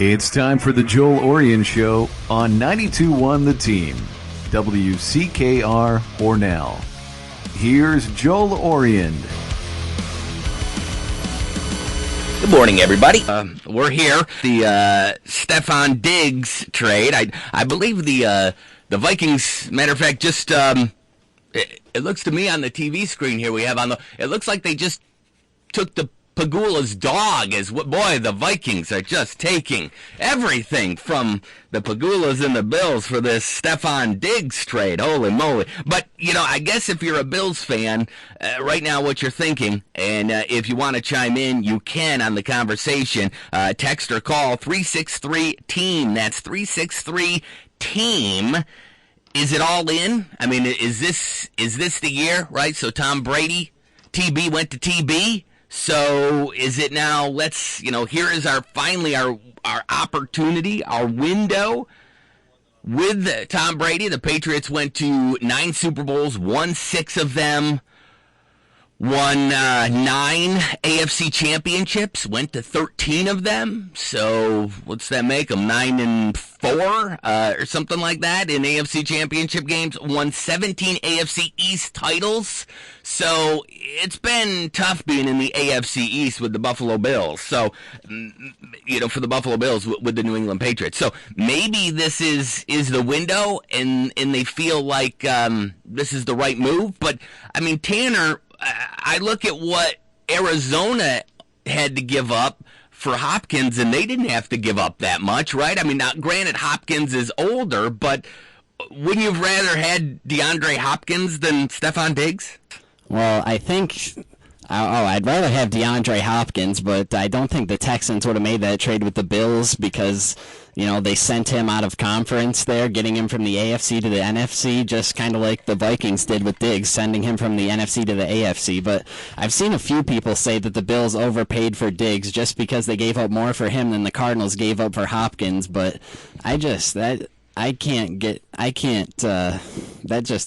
It's time for the Joel Oriend Show on 92.1 The Team, WCKR Hornell. Here's Joel Oriend. Good morning, everybody. We're here. The Stefon Diggs trade. I believe the Vikings, matter of fact, just it looks to me on the TV screen here we have on the. It looks like they just took the Pagula's dog. Boy, the Vikings are just taking everything from the Pagulas and the Bills for this Stefon Diggs trade. Holy moly. But, I guess if you're a Bills fan, right now what you're thinking, and if you want to chime in, you can on the conversation. Text or call 363-TEAM. That's 363-TEAM. Is it all in? I mean, is this the year, right? So Tom Brady, TB went to TB. So is it now, here is our opportunity, our window with Tom Brady. The Patriots went to 9 Super Bowls, won 6 of them, won 9 AFC championships, went to 13 of them. So what's that make them, 9-4 or something like that in AFC championship games, won 17 AFC East titles. So it's been tough being in the AFC East with the Buffalo Bills. So, for the Buffalo Bills with the New England Patriots. So maybe this is the window and they feel like this is the right move. But, Tanner, I look at what Arizona had to give up for Hopkins, and they didn't have to give up that much, right? Now, granted, Hopkins is older, but wouldn't you have rather had DeAndre Hopkins than Stefon Diggs? Well, I think I'd rather have DeAndre Hopkins, but I don't think the Texans would have made that trade with the Bills because, they sent him out of conference there, getting him from the AFC to the NFC, just kind of like the Vikings did with Diggs, sending him from the NFC to the AFC. But I've seen a few people say that the Bills overpaid for Diggs just because they gave up more for him than the Cardinals gave up for Hopkins. But that just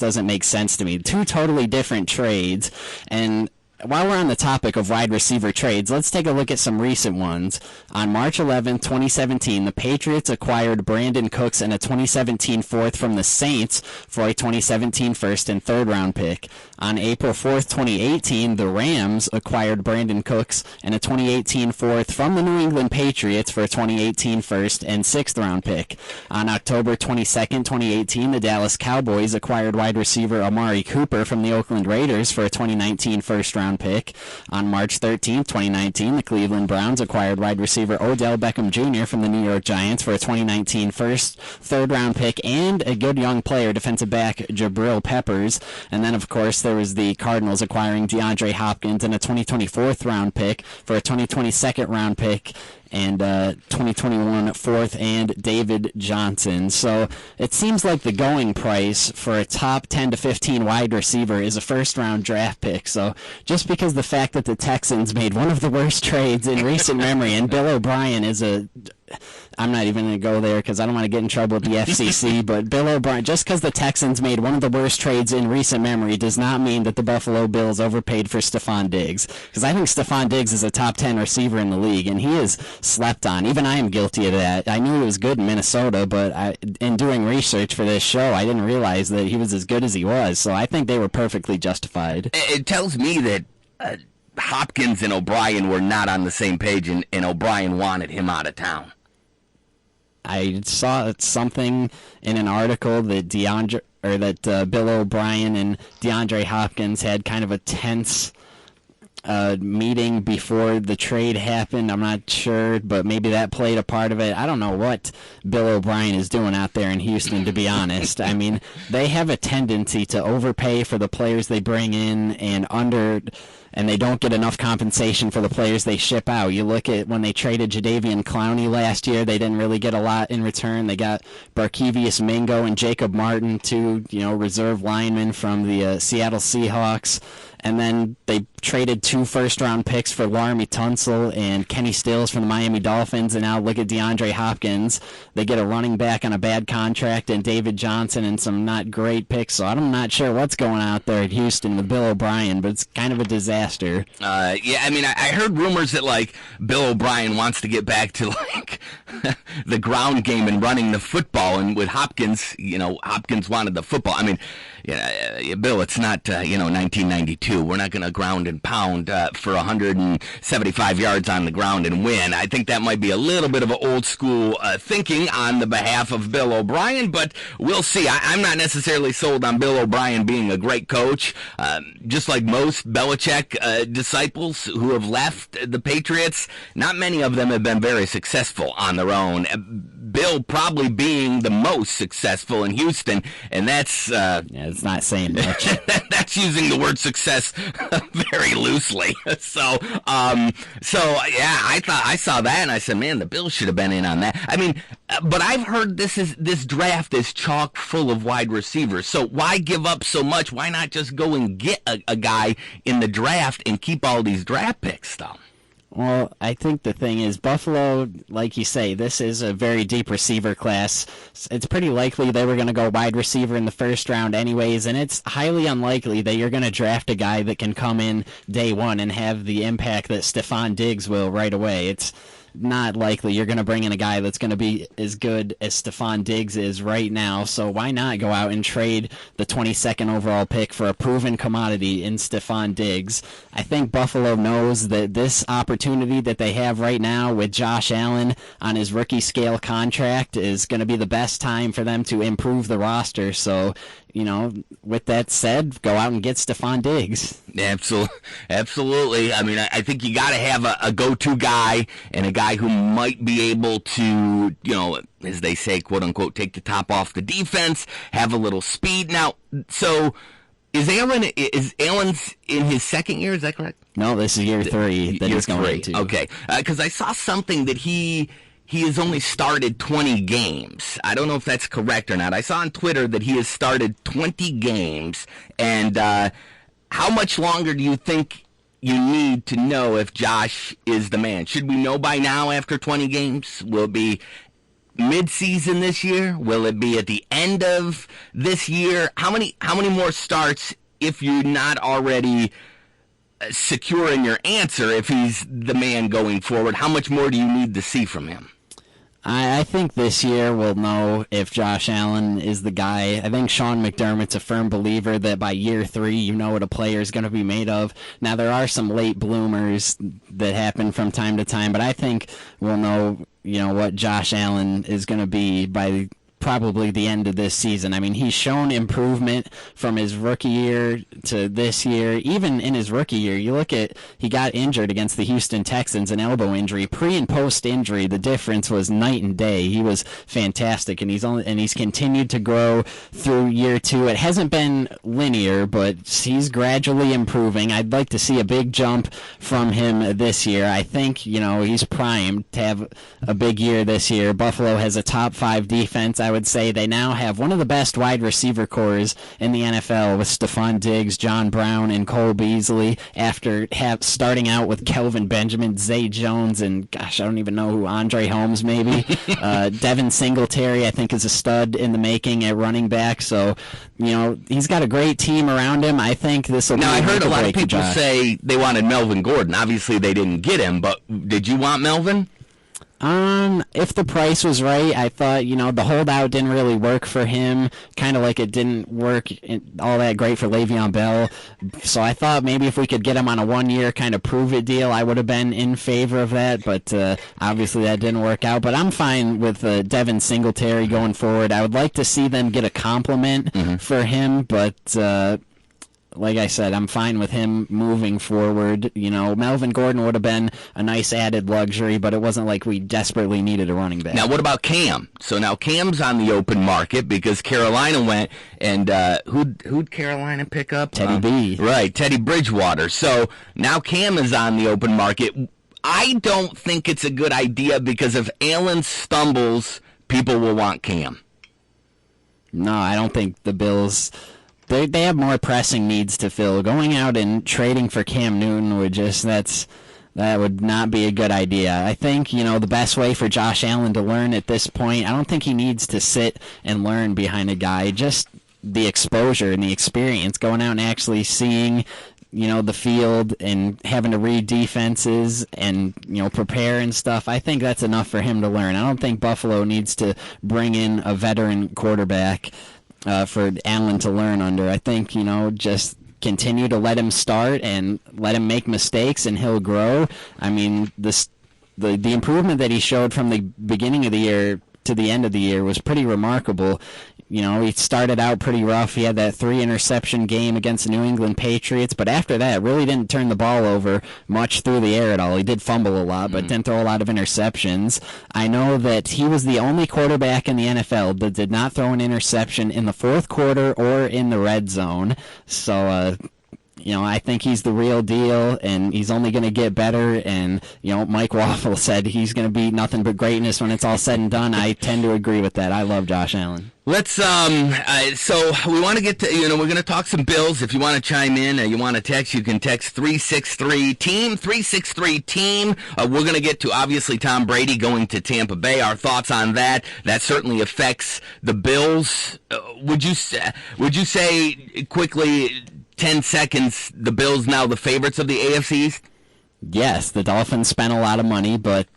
doesn't make sense to me. 2 totally different trades. And while we're on the topic of wide receiver trades, let's take a look at some recent ones. On March 11, 2017, the Patriots acquired Brandon Cooks and a 2017 fourth from the Saints for a 2017 first and third round pick. On April 4th, 2018, the Rams acquired Brandon Cooks and a 2018 fourth from the New England Patriots for a 2018 first and sixth round pick. On October 22nd, 2018, the Dallas Cowboys acquired wide receiver Amari Cooper from the Oakland Raiders for a 2019 first round pick. On March 13, 2019, the Cleveland Browns acquired wide receiver Odell Beckham Jr. from the New York Giants for a 2019 first, third round pick, and a good young player, defensive back Jabril Peppers. And then, of course, there was the Cardinals acquiring DeAndre Hopkins and a 2024 round pick for a 2020 second round pick and 2021 fourth and David Johnson. So it seems like the going price for a top 10 to 15 wide receiver is a first round draft pick. So just because the fact that the Texans made one of the worst trades in recent memory, and Bill O'Brien is I'm not even going to go there because I don't want to get in trouble with the FCC, but Bill O'Brien, just because the Texans made one of the worst trades in recent memory does not mean that the Buffalo Bills overpaid for Stefon Diggs, because I think Stefon Diggs is a top 10 receiver in the league, and he is slept on. Even I am guilty of that. I knew he was good in Minnesota, but in doing research for this show, I didn't realize that he was as good as he was, so I think they were perfectly justified. It tells me that Hopkins and O'Brien were not on the same page, and O'Brien wanted him out of town. I saw something in an article that Bill O'Brien and DeAndre Hopkins had kind of a tense meeting before the trade happened. I'm not sure, but maybe that played a part of it. I don't know what Bill O'Brien is doing out there in Houston, to be honest. They have a tendency to overpay for the players they bring in and they don't get enough compensation for the players they ship out. You look at when they traded Jadeveon Clowney last year, they didn't really get a lot in return. They got Barkevious Mingo and Jacob Martin, two reserve linemen from the Seattle Seahawks. And then they traded 2 first-round picks for Laramie Tunsil and Kenny Stills from the Miami Dolphins. And now look at DeAndre Hopkins. They get a running back on a bad contract and David Johnson and some not great picks. So I'm not sure what's going on out there at Houston with Bill O'Brien, but it's kind of a disaster. I heard rumors that, Bill O'Brien wants to get back to, the ground game and running the football. And with Hopkins, Hopkins wanted the football. I mean, Bill, it's not 1992. We're not going to ground and pound for 175 yards on the ground and win. I think that might be a little bit of an old school thinking on the behalf of Bill O'Brien, but we'll see. I'm not necessarily sold on Bill O'Brien being a great coach. Just like most Belichick disciples who have left the Patriots, not many of them have been very successful on their own. Bill probably being the most successful in Houston, and that's it's not saying much. That's using the word success very loosely. So yeah, I saw that and I said, man, the Bills should have been in on that. I mean, but I've heard this draft is chock full of wide receivers. So why give up so much? Why not just go and get a guy in the draft and keep all these draft picks, though? Well, I think the thing is, Buffalo, like you say, this is a very deep receiver class. It's pretty likely they were going to go wide receiver in the first round anyways, and it's highly unlikely that you're going to draft a guy that can come in day one and have the impact that Stephon Diggs will right away. It's not likely you're going to bring in a guy that's going to be as good as Stephon Diggs is right now, so why not go out and trade the 22nd overall pick for a proven commodity in Stephon Diggs? I think Buffalo knows that this opportunity that they have right now with Josh Allen on his rookie scale contract is going to be the best time for them to improve the roster, so with that said, go out and get Stephon Diggs. Absolutely. I mean, I think you got to have a go-to guy and a guy who might be able to, as they say, quote unquote, take the top off the defense, have a little speed. Now, so is Allen's in his second year? Is that correct? No, this is year 3 that he's going into. Okay, because I saw something that he has only started 20 games. I don't know if that's correct or not. I saw on Twitter that he has started 20 games. And how much longer do you think you need to know if Josh is the man? Should we know by now after 20 games? Will it be mid-season this year? Will it be at the end of this year? How many more starts, if you're not already secure in your answer, if he's the man going forward? How much more do you need to see from him? I think this year we'll know if Josh Allen is the guy. I think Sean McDermott's a firm believer that by year 3 you know what a player is going to be made of. Now, there are some late bloomers that happen from time to time, but I think we'll know what Josh Allen is going to be by probably the end of this season. I mean, he's shown improvement from his rookie year to this year. Even in his rookie year, you look at, he got injured against the Houston Texans, an elbow injury. Pre and post injury, the difference was night and day. He was fantastic, and he's continued to grow through year 2. It hasn't been linear, but he's gradually improving. I'd like to see a big jump from him this year. I think, he's primed to have a big year this year. Buffalo has a top 5 defense. I would say they now have one of the best wide receiver cores in the NFL with Stephon Diggs, John Brown, and Cole Beasley after starting out with Kelvin Benjamin, Zay Jones, and gosh, I don't even know who, Andre Holmes maybe. Devin Singletary, I think, is a stud in the making at running back. So, he's got a great team around him. I think this will be. Now, I heard a lot of people say they wanted Melvin Gordon. Obviously, they didn't get him, but did you want Melvin? If the price was right, I thought, the holdout didn't really work for him, kind of like it didn't work all that great for Le'Veon Bell. So I thought maybe if we could get him on a 1-year kind of prove-it deal, I would have been in favor of that, but obviously that didn't work out. But I'm fine with Devin Singletary going forward. I would like to see them get a compliment for him, but like I said, I'm fine with him moving forward. Melvin Gordon would have been a nice added luxury, but it wasn't like we desperately needed a running back. Now, what about Cam? So now Cam's on the open market because Carolina went and who'd Carolina pick up? Teddy B. Right, Teddy Bridgewater. So now Cam is on the open market. I don't think it's a good idea because if Allen stumbles, people will want Cam. No, I don't think the Bills. They have more pressing needs to fill. Going out and trading for Cam Newton that would not be a good idea. I think, the best way for Josh Allen to learn at this point, I don't think he needs to sit and learn behind a guy. Just the exposure and the experience, going out and actually seeing the field and having to read defenses and, prepare and stuff, I think that's enough for him to learn. I don't think Buffalo needs to bring in a veteran quarterback for Allen to learn under. I think, just continue to let him start and let him make mistakes and he'll grow. I mean, the improvement that he showed from the beginning of the year to the end of the year was pretty remarkable. He started out pretty rough. He had that 3-interception game against the New England Patriots, but after that, really didn't turn the ball over much through the air at all. He did fumble a lot, but didn't throw a lot of interceptions. I know that he was the only quarterback in the NFL that did not throw an interception in the fourth quarter or in the red zone. So, I think he's the real deal, and he's only going to get better. And, Mike Waffle said he's going to be nothing but greatness when it's all said and done. I tend to agree with that. I love Josh Allen. Let's, so we want to get to, we're going to talk some Bills. If you want to chime in, you want to text, you can text 363-TEAM, 363-TEAM. We're going to get to, obviously, Tom Brady going to Tampa Bay. Our thoughts on that. That certainly affects the Bills. Would you say quickly, 10 seconds, the Bills now the favorites of the AFC East? Yes, the Dolphins spent a lot of money, but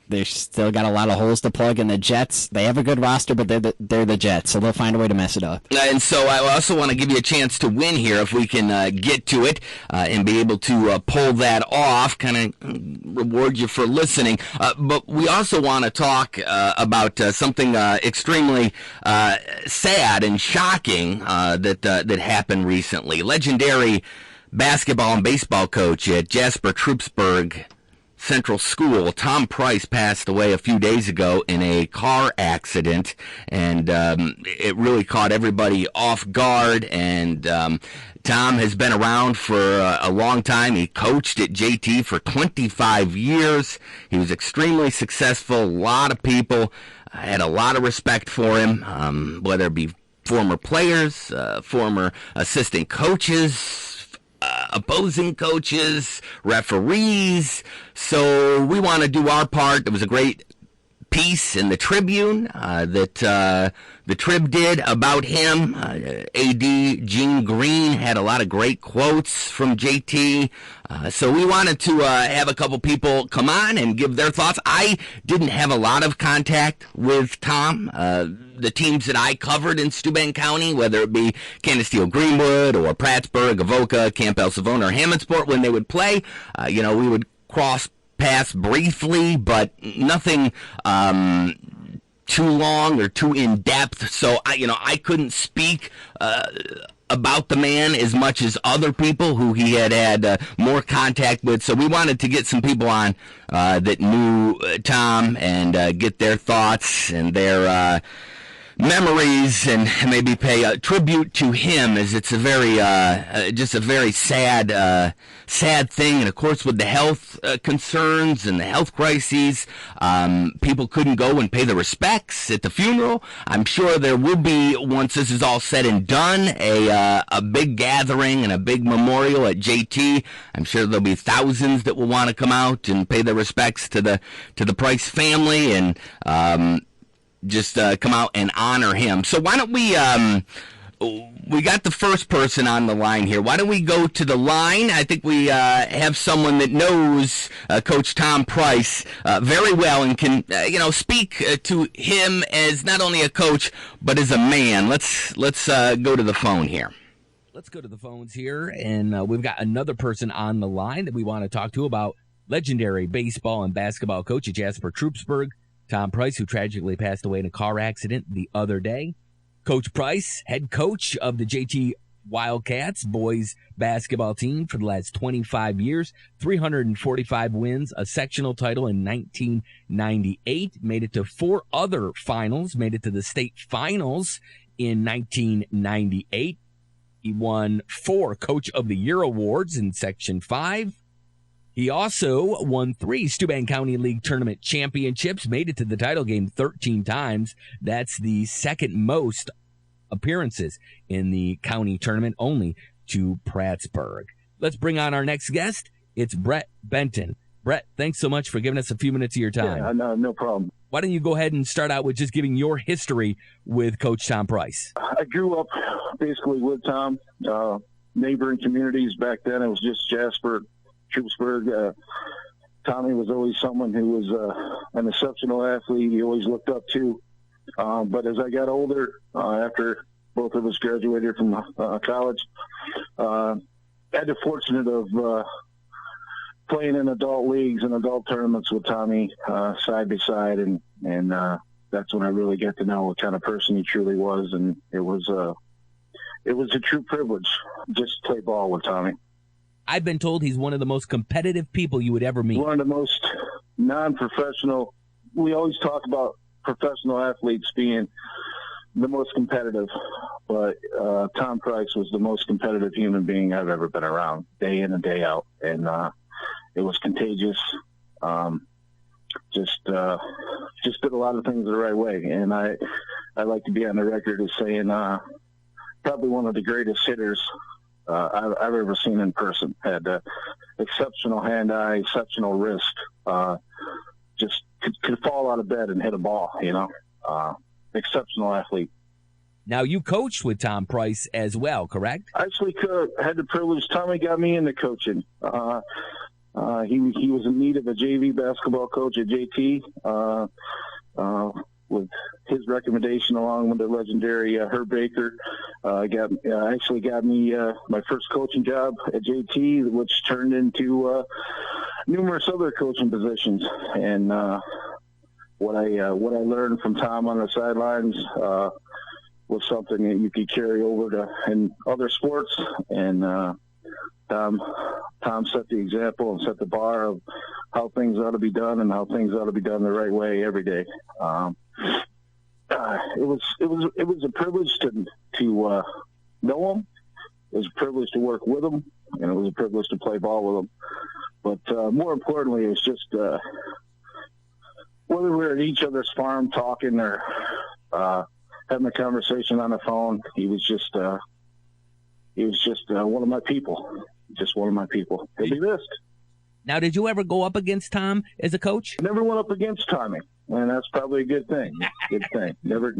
they've still got a lot of holes to plug. And the Jets, they have a good roster, but they're the Jets, so they'll find a way to mess it up. And so I also want to give you a chance to win here if we can get to it and be able to pull that off, kind of reward you for listening. But we also want to talk about something extremely sad and shocking that happened recently. Legendary basketball and baseball coach at Jasper Troopsburg Central School, Tom Price, passed away a few days ago in a car accident, and it really caught everybody off guard. And Tom has been around for a long time. He coached at JT for 25 years. He was extremely successful. A lot of people had a lot of respect for him, whether it be former players, former assistant coaches, opposing coaches, referees. So we want to do our part. There was a great piece in the Tribune that the Trib did about him. AD Gene Green had a lot of great quotes from JT. So we wanted to have a couple people come on and give their thoughts. I didn't have a lot of contact with Tom. The teams that I covered in Steuben County, whether it be Canisteo Greenwood or Prattsburg, Avoca, Camp El Savona, or Hammondsport, when they would play, we would cross paths briefly, but nothing too long or too in depth. So I couldn't speak about the man as much as other people who he had more contact with. So we wanted to get some people on that knew Tom and get their thoughts and their memories, and maybe pay a tribute to him, as it's a very just a very sad thing. And of course, with the health concerns and the health crises, people couldn't go and pay the respects at the funeral. I'm sure there will be, once this is all said and done, a big gathering and a big memorial at JT. I'm sure there'll be thousands that will want to come out and pay their respects to the Price family and just come out and honor him. So why don't we got the first person on the line here. Why don't we go to the line? I think we have someone that knows Coach Tom Price very well and can speak to him as not only a coach but as a man. Let's go to the phone here. Let's go to the phones here, and we've got another person on the line that we want to talk to about legendary baseball and basketball coach at Jasper Troopsburg, Tom Price, who tragically passed away in a car accident the other day. Coach Price, head coach of the JT Wildcats boys basketball team for the last 25 years, 345 wins, a sectional title in 1998, made it to 4 other finals, made it to the state finals in 1998. He won 4 Coach of the Year awards in Section 5. He also won 3 Steuben County League Tournament championships, made it to the title game 13 times. That's the second most appearances in the county tournament, only to Prattsburg. Let's bring on our next guest. It's Brett Benton. Brett, thanks so much for giving us a few minutes of your time. Yeah, no problem. Why don't you go ahead and start out with just giving your history with Coach Tom Price? I grew up basically with Tom. neighboring communities back then. It was just Jasper, Troopsburg. Tommy was always someone who was an exceptional athlete. He always looked up to. But as I got older, after both of us graduated from college, I had the fortunate of playing in adult leagues and adult tournaments with Tommy side by side, and that's when I really got to know what kind of person he truly was, and it was a true privilege just to play ball with Tommy. I've been told he's one of the most competitive people you would ever meet. One of the most non-professional. We always talk about professional athletes being the most competitive, but Tom Price was the most competitive human being I've ever been around, day in and day out, and it was contagious. Just did a lot of things the right way, and I like to be on the record as saying probably one of the greatest hitters I've ever seen in person. Had exceptional hand-eye, exceptional wrist. Just could fall out of bed and hit a ball. Exceptional athlete. Now, you coached with Tom Price as well, correct? I actually had the privilege. Tommy got me into coaching. He was in need of a JV basketball coach at JT. With his recommendation, along with the legendary Herb Baker, actually got me my first coaching job at JT, which turned into numerous other coaching positions. And what I learned from Tom on the sidelines was something that you could carry over to in other sports. And Tom set the example and set the bar of how things ought to be done and how things ought to be done the right way every day. It was a privilege to know him. It was a privilege to work with him, and it was a privilege to play ball with him. But more importantly, it was just whether we were at each other's farm talking or having a conversation on the phone, he was just one of my people. Just one of my people. He'll be missed. Now, did you ever go up against Tom as a coach? Never went up against Tommy, and that's probably a good thing. Good thing. Never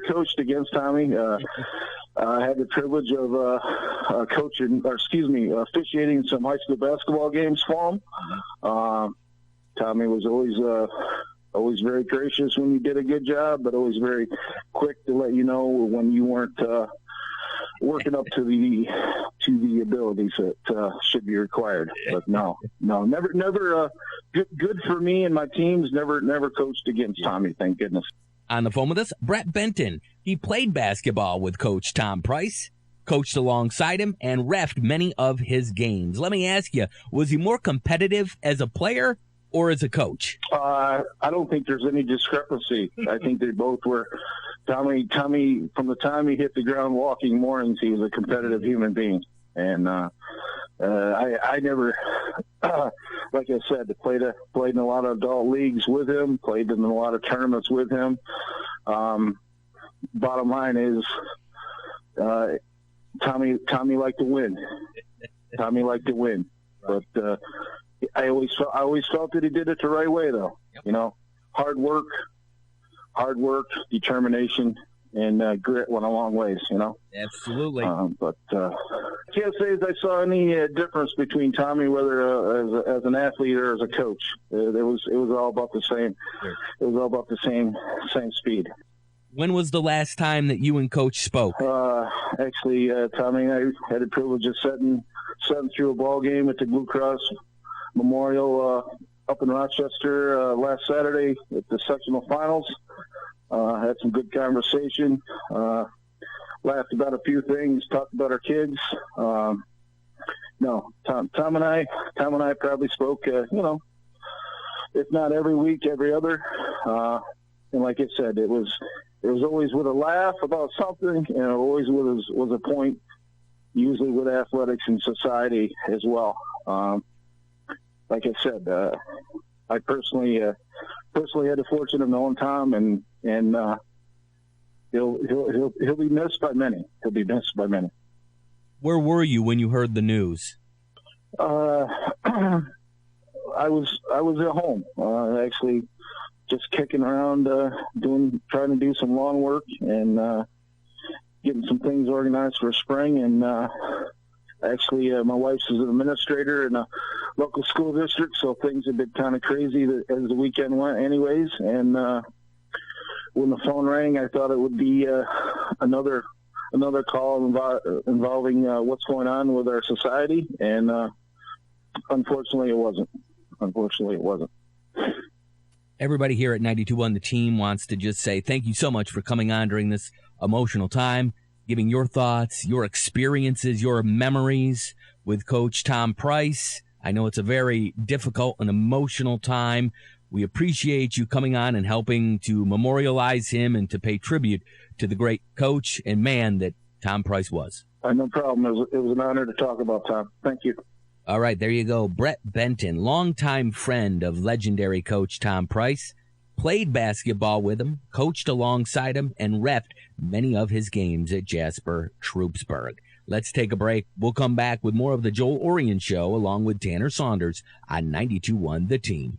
coached against Tommy. I had the privilege of officiating some high school basketball games for him. Tommy was always very gracious when you did a good job, but always very quick to let you know when you weren't working up to the abilities that should be required. But never. Good for me and my teams. Never coached against Tommy. Thank goodness. On the phone with us, Brett Benton. He played basketball with Coach Tom Price, coached alongside him, and reffed many of his games. Let me ask you, was he more competitive as a player or as a coach? I don't think there's any discrepancy. I think they both were. Tommy, from the time he hit the ground walking mornings, he was a competitive human being. And I never, like I said, played in a lot of adult leagues with him, played in a lot of tournaments with him. Bottom line is, Tommy liked to win. Tommy liked to win. But I always felt that he did it the right way, though. Yep. Hard work, determination, and grit went a long ways. Absolutely. But can't say as I saw any difference between Tommy, whether as an athlete or as a coach. It was all about the same. Sure. It was all about the same speed. When was the last time that you and Coach spoke? Actually, Tommy and I had the privilege of sitting through a ball game at the Blue Cross Memorial up in Rochester last Saturday at the sectional finals. Had some good conversation. Laughed about a few things. Talked about our kids. Tom and I probably spoke. If not every week, every other. And like I said, it was always with a laugh about something, and it always was a point. Usually with athletics and society as well. Like I said, I personally had the fortune of knowing Tom, and he'll be missed by many. He'll be missed by many. Where were you when you heard the news? I was at home, actually, just kicking around, trying to do some lawn work, and getting some things organized for spring. And actually, my wife's is an administrator in a local school district, so things have been kind of crazy as the weekend went anyways. And when the phone rang, I thought it would be another call involving what's going on with our society, and unfortunately, it wasn't. Everybody here at 92.1 The Team wants to just say thank you so much for coming on during this emotional time, giving your thoughts, your experiences, your memories with Coach Tom Price. I know it's a very difficult and emotional time. We appreciate you coming on and helping to memorialize him and to pay tribute to the great coach and man that Tom Price was. No problem. It was an honor to talk about Tom. Thank you. All right, there you go. Brett Benton, longtime friend of legendary coach Tom Price, played basketball with him, coached alongside him, and reffed many of his games at Jasper Troopsburg. Let's take a break. We'll come back with more of the Joel Oriend Show along with Tanner Saunders on 92.1 The Team.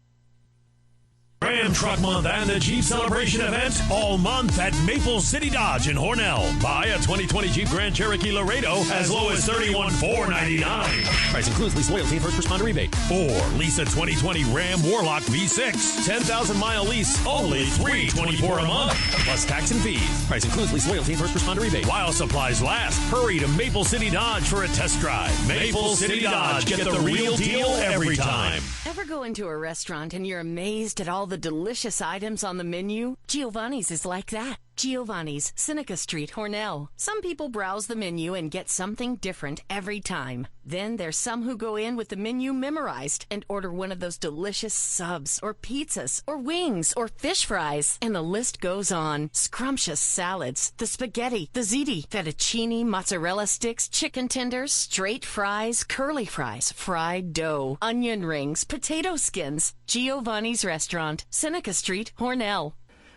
Ram Truck Month and the Jeep Celebration event all month at Maple City Dodge in Hornell. Buy a 2020 Jeep Grand Cherokee Laredo as low as $31,499. Price includes lease, loyalty, and first responder rebate. Or lease a 2020 Ram Warlock V6. 10,000-mile lease, only $324 a month. Plus tax and fees. Price includes lease, loyalty, and first responder rebate. While supplies last, hurry to Maple City Dodge for a test drive. Maple City Dodge, get the real deal every time. Ever go into a restaurant and you're amazed at all the delicious items on the menu? Giovanni's is like that. Giovanni's, Seneca Street, Hornell. Some people browse the menu and get something different every time. Then there's some who go in with the menu memorized and order one of those delicious subs or pizzas or wings or fish fries. And the list goes on. Scrumptious salads, the spaghetti, the ziti, fettuccine, mozzarella sticks, chicken tenders, straight fries, curly fries, fried dough, onion rings, potato skins. Giovanni's Restaurant, Seneca Street, Hornell.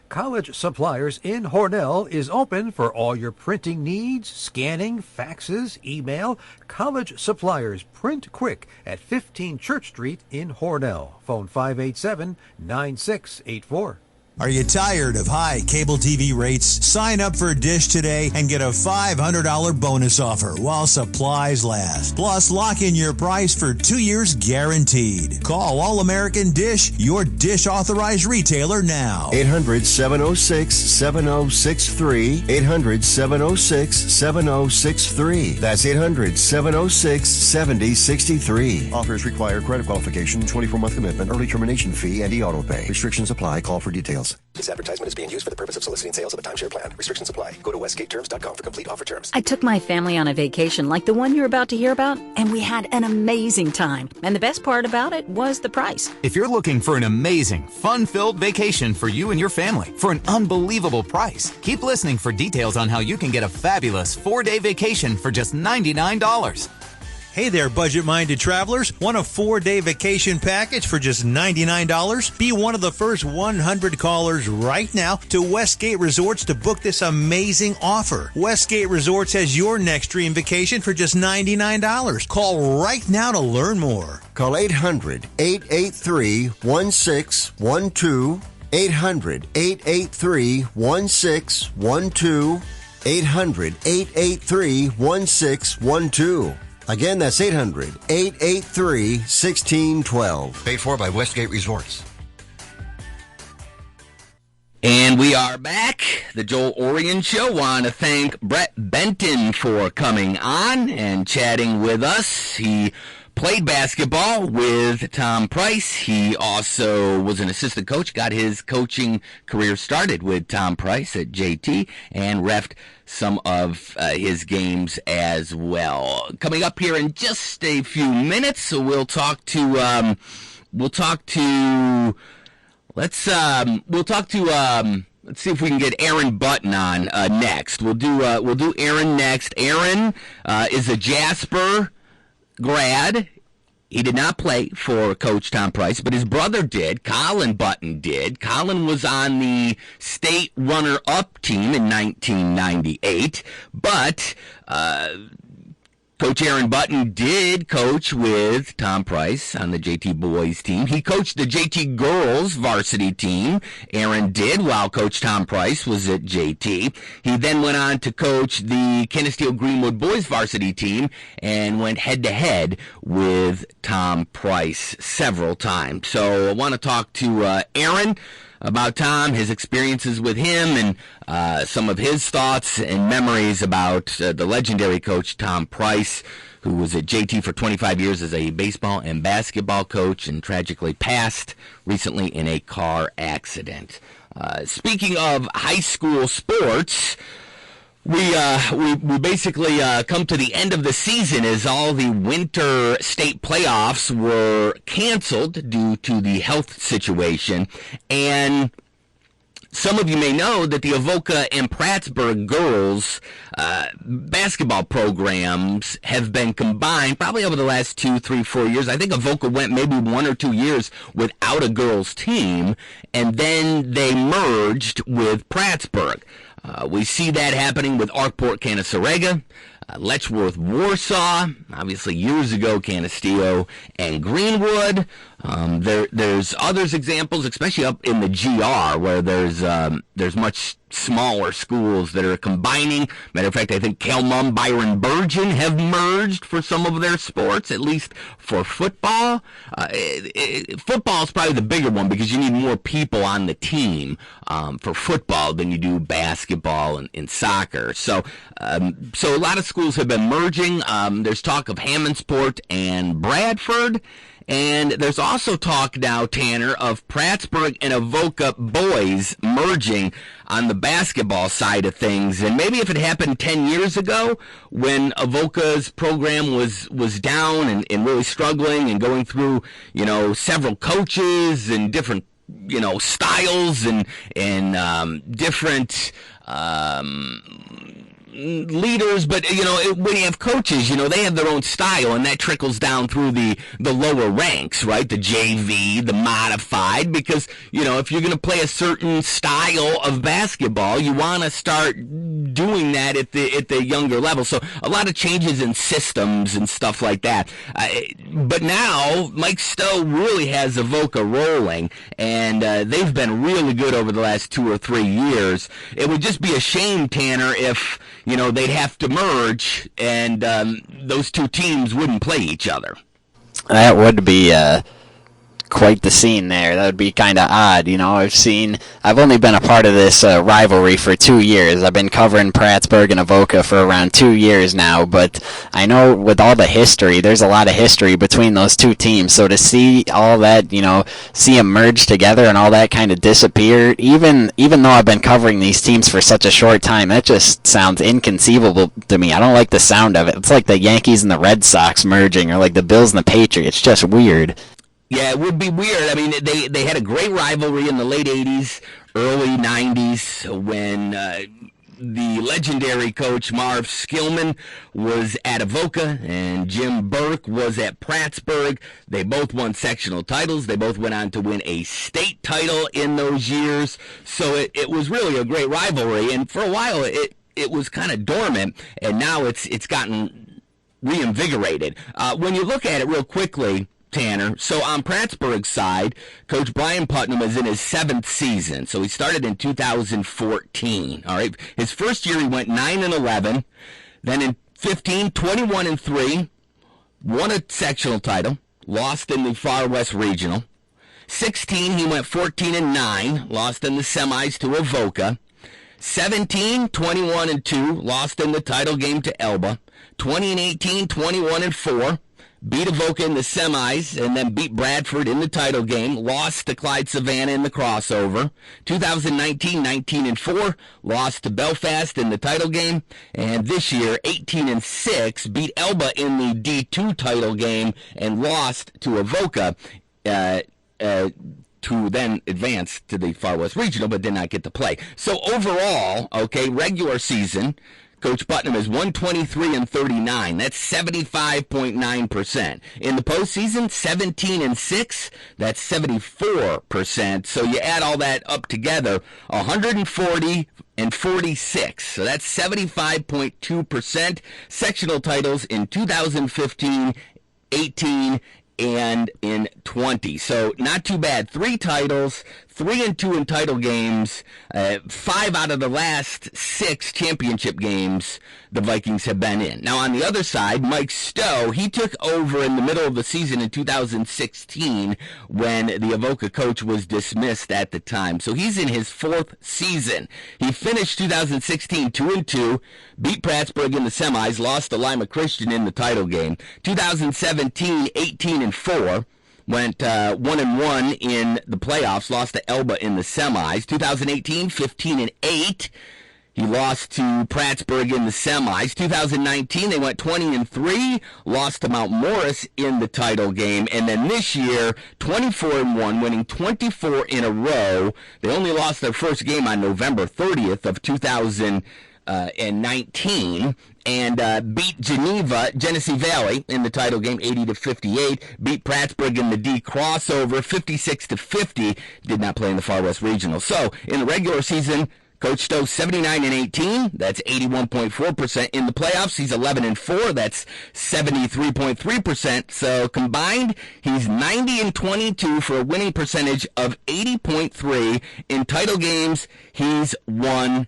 College Suppliers in Hornell is open for all your printing needs, scanning, faxes, email. College Suppliers, print quick at 15 Church Street in Hornell. Phone 587-9684. Are you tired of high cable TV rates? Sign up for Dish today and get a $500 bonus offer while supplies last. Plus, lock in your price for 2 years guaranteed. Call All-American Dish, your Dish authorized retailer now. 800-706-7063. 800-706-7063. That's 800-706-7063. Offers require credit qualification, 24-month commitment, early termination fee, and e-auto pay. Restrictions apply. Call for details. This advertisement is being used for the purpose of soliciting sales of a timeshare plan. Restrictions apply. Go to westgateterms.com for complete offer terms. I took my family on a vacation like the one you're about to hear about, and we had an amazing time. And the best part about it was the price. If you're looking for an amazing, fun-filled vacation for you and your family for an unbelievable price, keep listening for details on how you can get a fabulous 4-day vacation for just $99. Hey there, budget-minded travelers. Want a 4-day vacation package for just $99? Be one of the first 100 callers right now to Westgate Resorts to book this amazing offer. Westgate Resorts has your next dream vacation for just $99. Call right now to learn more. Call 800-883-1612. 800-883-1612. 800-883-1612. Again, that's 800-883-1612. Paid for by Westgate Resorts. And we are back. The Joel Oriend Show. Want to thank Brett Benton for coming on and chatting with us. He played basketball with Tom Price. He also was an assistant coach, got his coaching career started with Tom Price at JT, and reffed some of his games as well. Coming up here in just a few minutes, so we'll talk to let's see if we can get Aaron Button on next. We'll do Aaron next. Aaron is a Jasper grad. He did not play for Coach Tom Price, but his brother did. Colin Button did. Colin was on the state runner-up team in 1998, but Coach Aaron Button did coach with Tom Price on the JT boys team. He coached the JT girls varsity team. Aaron did while Coach Tom Price was at JT. He then went on to coach the Kenesteel Greenwood boys varsity team and went head-to-head with Tom Price several times. So I want to talk to Aaron about Tom, his experiences with him, and some of his thoughts and memories about the legendary coach Tom Price, who was at JT for 25 years as a baseball and basketball coach and tragically passed recently in a car accident. Speaking of high school sports, we basically come to the end of the season as all the winter state playoffs were canceled due to the health situation. And some of you may know that the Avoca and Prattsburgh girls basketball programs have been combined probably over the last 2, 3, 4 years. I think Avoca went maybe 1 or 2 years without a girls team, and then they merged with Prattsburgh. We see that happening with Arkport, Canasarega, Letchworth, Warsaw, obviously years ago, Canisteo and Greenwood. There's others examples, especially up in the GR, where there's much smaller schools that are combining. Matter of fact, I think Kelmum, Byron Burgeon have merged for some of their sports, at least for football. Football is probably the bigger one because you need more people on the team for football than you do basketball and soccer. So a lot of schools have been merging. There's talk of Hammondsport and Bradford. And there's also talk now, Tanner, of Prattsburgh and Avoca boys merging on the basketball side of things. And maybe if it happened 10 years ago when Avoca's program was down and really struggling and going through, several coaches and different, styles and different leaders, but when you have coaches, they have their own style, and that trickles down through the lower ranks, right? The JV, the modified, because if you're going to play a certain style of basketball, you want to start doing that at the younger level. So a lot of changes in systems and stuff like that. But now Mike Stowe really has Avoca rolling, and they've been really good over the last 2 or 3 years. It would just be a shame, Tanner, if they'd have to merge and those two teams wouldn't play each other. That would be quite the scene there. That would be kind of odd. I've only been a part of this rivalry for 2 years. I've been covering Prattsburgh and Avoca for around 2 years now, but I know with all the history, there's a lot of history between those two teams. So to see all that, see them merge together and all that kind of disappear, even though I've been covering these teams for such a short time, that just sounds inconceivable to me. I don't like the sound of it. It's like the Yankees and the Red Sox merging, or like the Bills and the Patriots. It's just weird. Yeah, it would be weird. I mean, they had a great rivalry in the late 80s, early 90s when the legendary coach Marv Skillman was at Avoca and Jim Burke was at Prattsburgh. They both won sectional titles. They both went on to win a state title in those years. So it was really a great rivalry. And for a while, it was kind of dormant, and now it's gotten reinvigorated. When you look at it real quickly, Tanner, so on Prattsburgh's side, Coach Brian Putnam is in his 7th season. So he started in 2014. All right. His first year he went 9-11. Then in 15, 21-3, won a sectional title, lost in the Far West Regional. 16, he went 14-9, lost in the semis to Avoca. 17, 21-2, lost in the title game to Elba. 2018, 21-4. Beat Avoca in the semis and then beat Bradford in the title game. Lost to Clyde Savannah in the crossover. 2019, 19-4. Lost to Belfast in the title game. And this year, 18-6. Beat Elba in the D2 title game and lost to Avoca to then advance to the Far West Regional, but did not get to play. So overall, regular season, Coach Putnam is 123-39. That's 75.9%. In the postseason, 17-6. That's 74%. So you add all that up together, 140-46. So that's 75.2%. Sectional titles in 2015, 18, and in 20. So not too bad. 3 titles, 3-2 in title games, 5 out of the last 6 championship games the Vikings have been in. Now on the other side, Mike Stowe, he took over in the middle of the season in 2016 when the Avoca coach was dismissed at the time. So he's in his 4th season. He finished 2016 2-2, beat Prattsburgh in the semis, lost to Lima Christian in the title game. 2017, 18-4. Went 1-1 in the playoffs, lost to Elba in the semis. 2018, 15-8. He lost to Prattsburgh in the semis. 2019, they went 20-3, lost to Mount Morris in the title game. And then this year, 24-1, winning 24 in a row. They only lost their first game on November 30th of 2019. And beat Genesee Valley in the title game, 80-58. Beat Prattsburgh in the D crossover, 56-50. Did not play in the Far West Regional. So in the regular season, Coach Stowe 79-18. That's 81.4%. In the playoffs, he's 11-4. That's 73.3%. So combined, he's 90-22 for a winning percentage of 80.3. In title games, he's 1-1.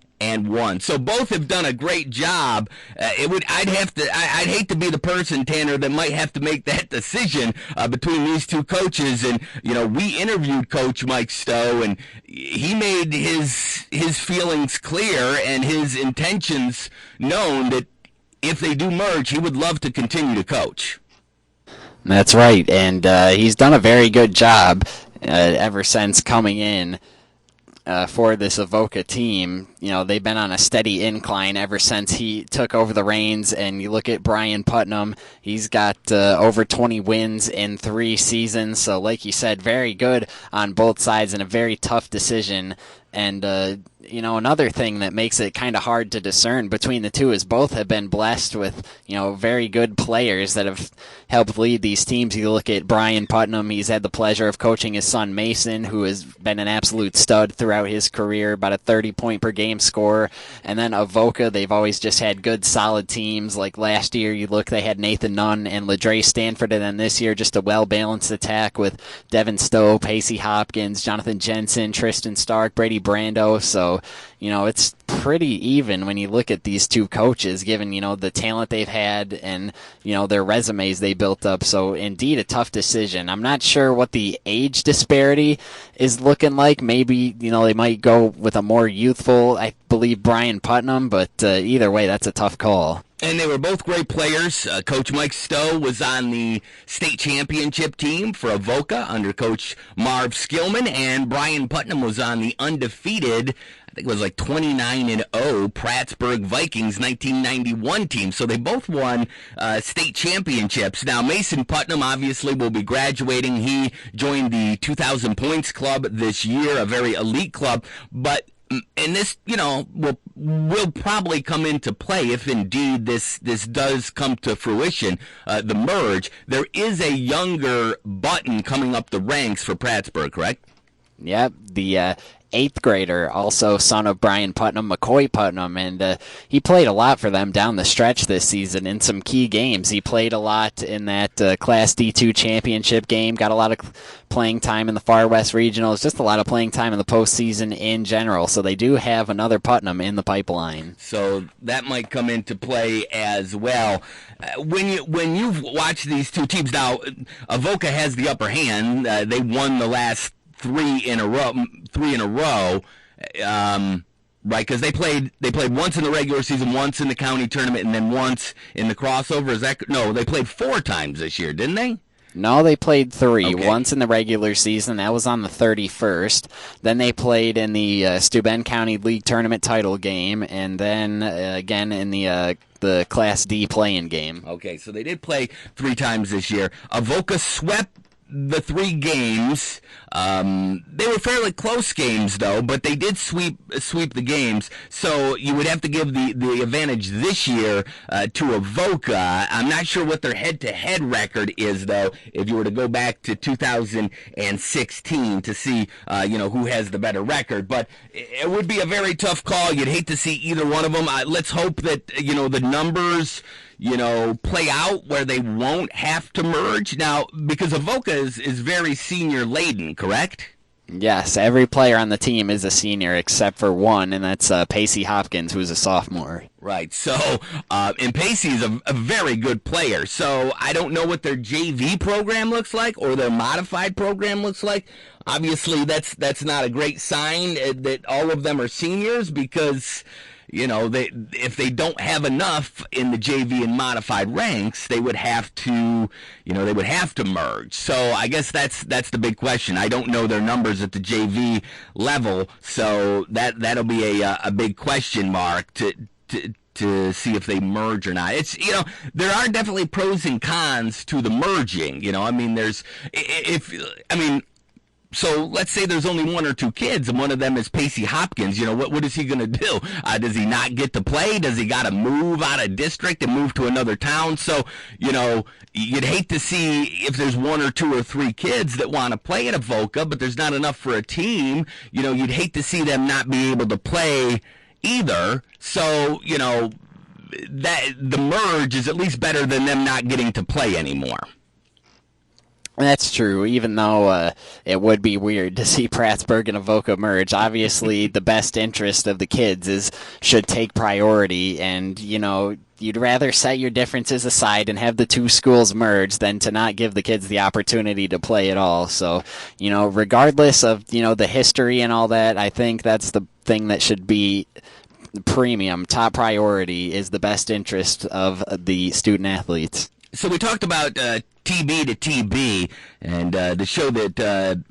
So both have done a great job. I'd hate to be the person, Tanner, that might have to make that decision between these two coaches. And we interviewed Coach Mike Stowe, and he made his feelings clear and his intentions known that if they do merge, he would love to continue to coach. That's right, and he's done a very good job ever since coming in. For this Avoca team, they've been on a steady incline ever since he took over the reins. And you look at Brian Putnam, he's got over 20 wins in 3 seasons. So like you said, very good on both sides and a very tough decision. And, another thing that makes it kind of hard to discern between the two is both have been blessed with, very good players that have helped lead these teams. You look at Brian Putnam, he's had the pleasure of coaching his son Mason, who has been an absolute stud throughout his career, about a 30-point-per-game scorer. And then Avoca, they've always just had good, solid teams. Like last year, they had Nathan Nunn and LaDre Stanford, and then this year, just a well-balanced attack with Devin Stowe, Pacey Hopkins, Jonathan Jensen, Tristan Stark, Brady Brando. So, it's pretty even when you look at these two coaches, given, the talent they've had and, their resumes they built up. So, indeed, a tough decision. I'm not sure what the age disparity is looking like. Maybe, they might go with a more youthful, I believe, Brian Putnam, but either way, that's a tough call. And they were both great players. Coach Mike Stowe was on the state championship team for Avoca under Coach Marv Skillman, and Brian Putnam was on the undefeated, I think it was like 29-0 Prattsburgh Vikings 1991 team. So they both won state championships. Now Mason Putnam obviously will be graduating. He joined the 2,000 Points Club this year, a very elite club, but and this, will probably come into play if indeed this does come to fruition, the merge. There is a younger Button coming up the ranks for Prattsburgh, correct? Yep, the 8th grader, also son of Brian Putnam, McCoy Putnam, and he played a lot for them down the stretch this season in some key games. He played a lot in that Class D2 championship game, got a lot of playing time in the Far West Regionals, just a lot of playing time in the postseason in general. So they do have another Putnam in the pipeline. So that might come into play as well. When you've watched these two teams, now Avoca has the upper hand. They won the last 3 in a row, right? Because they played once in the regular season, once in the county tournament, and then once in the crossover. They played 4 times this year, didn't they? No, they played 3. Okay. Once in the regular season. That was on the 31st. Then they played in the Steuben County League Tournament title game, and then again in the Class D play-in game. Okay, so they did play 3 times this year. Avoca swept the 3 games They were fairly close games, though, but they did sweep the games. So you would have to give the advantage this year to Avoca. I'm not sure what their head-to-head record is, though, if you were to go back to 2016 to see, who has the better record. But it would be a very tough call. You'd hate to see either one of them. Let's hope that, the numbers, play out where they won't have to merge. Now, because Avoca is very senior-laden, correct? Yes, every player on the team is a senior except for one, and that's Pacey Hopkins, who's a sophomore. Right, so, and Pacey is a very good player, so I don't know what their JV program looks like or their modified program looks like. Obviously, that's not a great sign that all of them are seniors because, if they don't have enough in the JV and modified ranks, they would have to, merge. So I guess that's the big question. I don't know their numbers at the JV level, so that'll be a big question mark to see if they merge or not. It's, there are definitely pros and cons to the merging. So let's say there's only one or two kids, and one of them is Pacey Hopkins. What is he going to do? Does he not get to play? Does he got to move out of district and move to another town? So, you'd hate to see if there's one or two or three kids that want to play at Avoca, but there's not enough for a team. You'd hate to see them not be able to play either. So, that the merge is at least better than them not getting to play anymore. That's true, even though it would be weird to see Prattsburgh and Avoca merge. Obviously, the best interest of the kids should take priority, and, you'd rather set your differences aside and have the two schools merge than to not give the kids the opportunity to play at all. So, regardless of, the history and all that, I think that's the thing that should be premium, top priority, is the best interest of the student athletes. So we talked about TB to TB, and the show that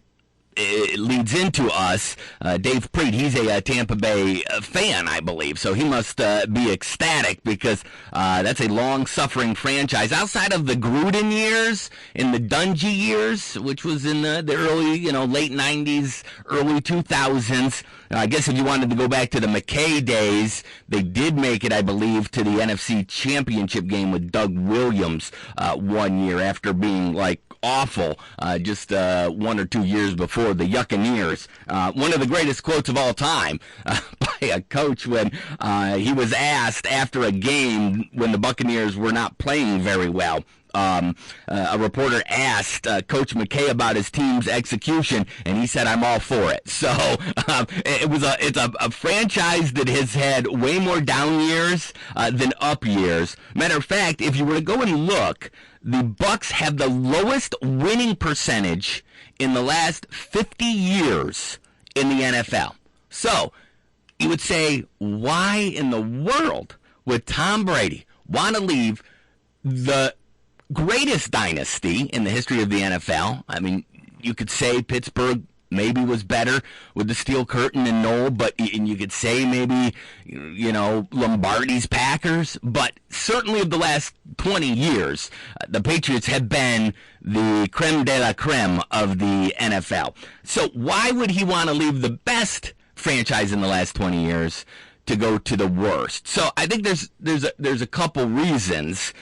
it leads into us, Dave Preet, he's a Tampa Bay fan, I believe, so he must be ecstatic because that's a long-suffering franchise. Outside of the Gruden years, in the Dungy years, which was in the early, late 90s, early 2000s, I guess if you wanted to go back to the McKay days, they did make it, I believe, to the NFC Championship game with Doug Williams one year after being, awful just 1 or 2 years before, the Yuccaneers. One of the greatest quotes of all time by a coach when he was asked after a game when the Buccaneers were not playing very well. A reporter asked Coach McKay about his team's execution, and he said, "I'm all for it." So it's a franchise that has had way more down years than up years. Matter of fact, if you were to go and look, the Bucs have the lowest winning percentage in the last 50 years in the NFL. So you would say, why in the world would Tom Brady want to leave the greatest dynasty in the history of the NFL? I mean, you could say Pittsburgh maybe was better with the Steel Curtain and Noel, and you could say maybe, Lombardi's Packers, but certainly of the last 20 years, the Patriots have been the creme de la creme of the NFL. So why would he want to leave the best franchise in the last 20 years to go to the worst? So I think there's a couple reasons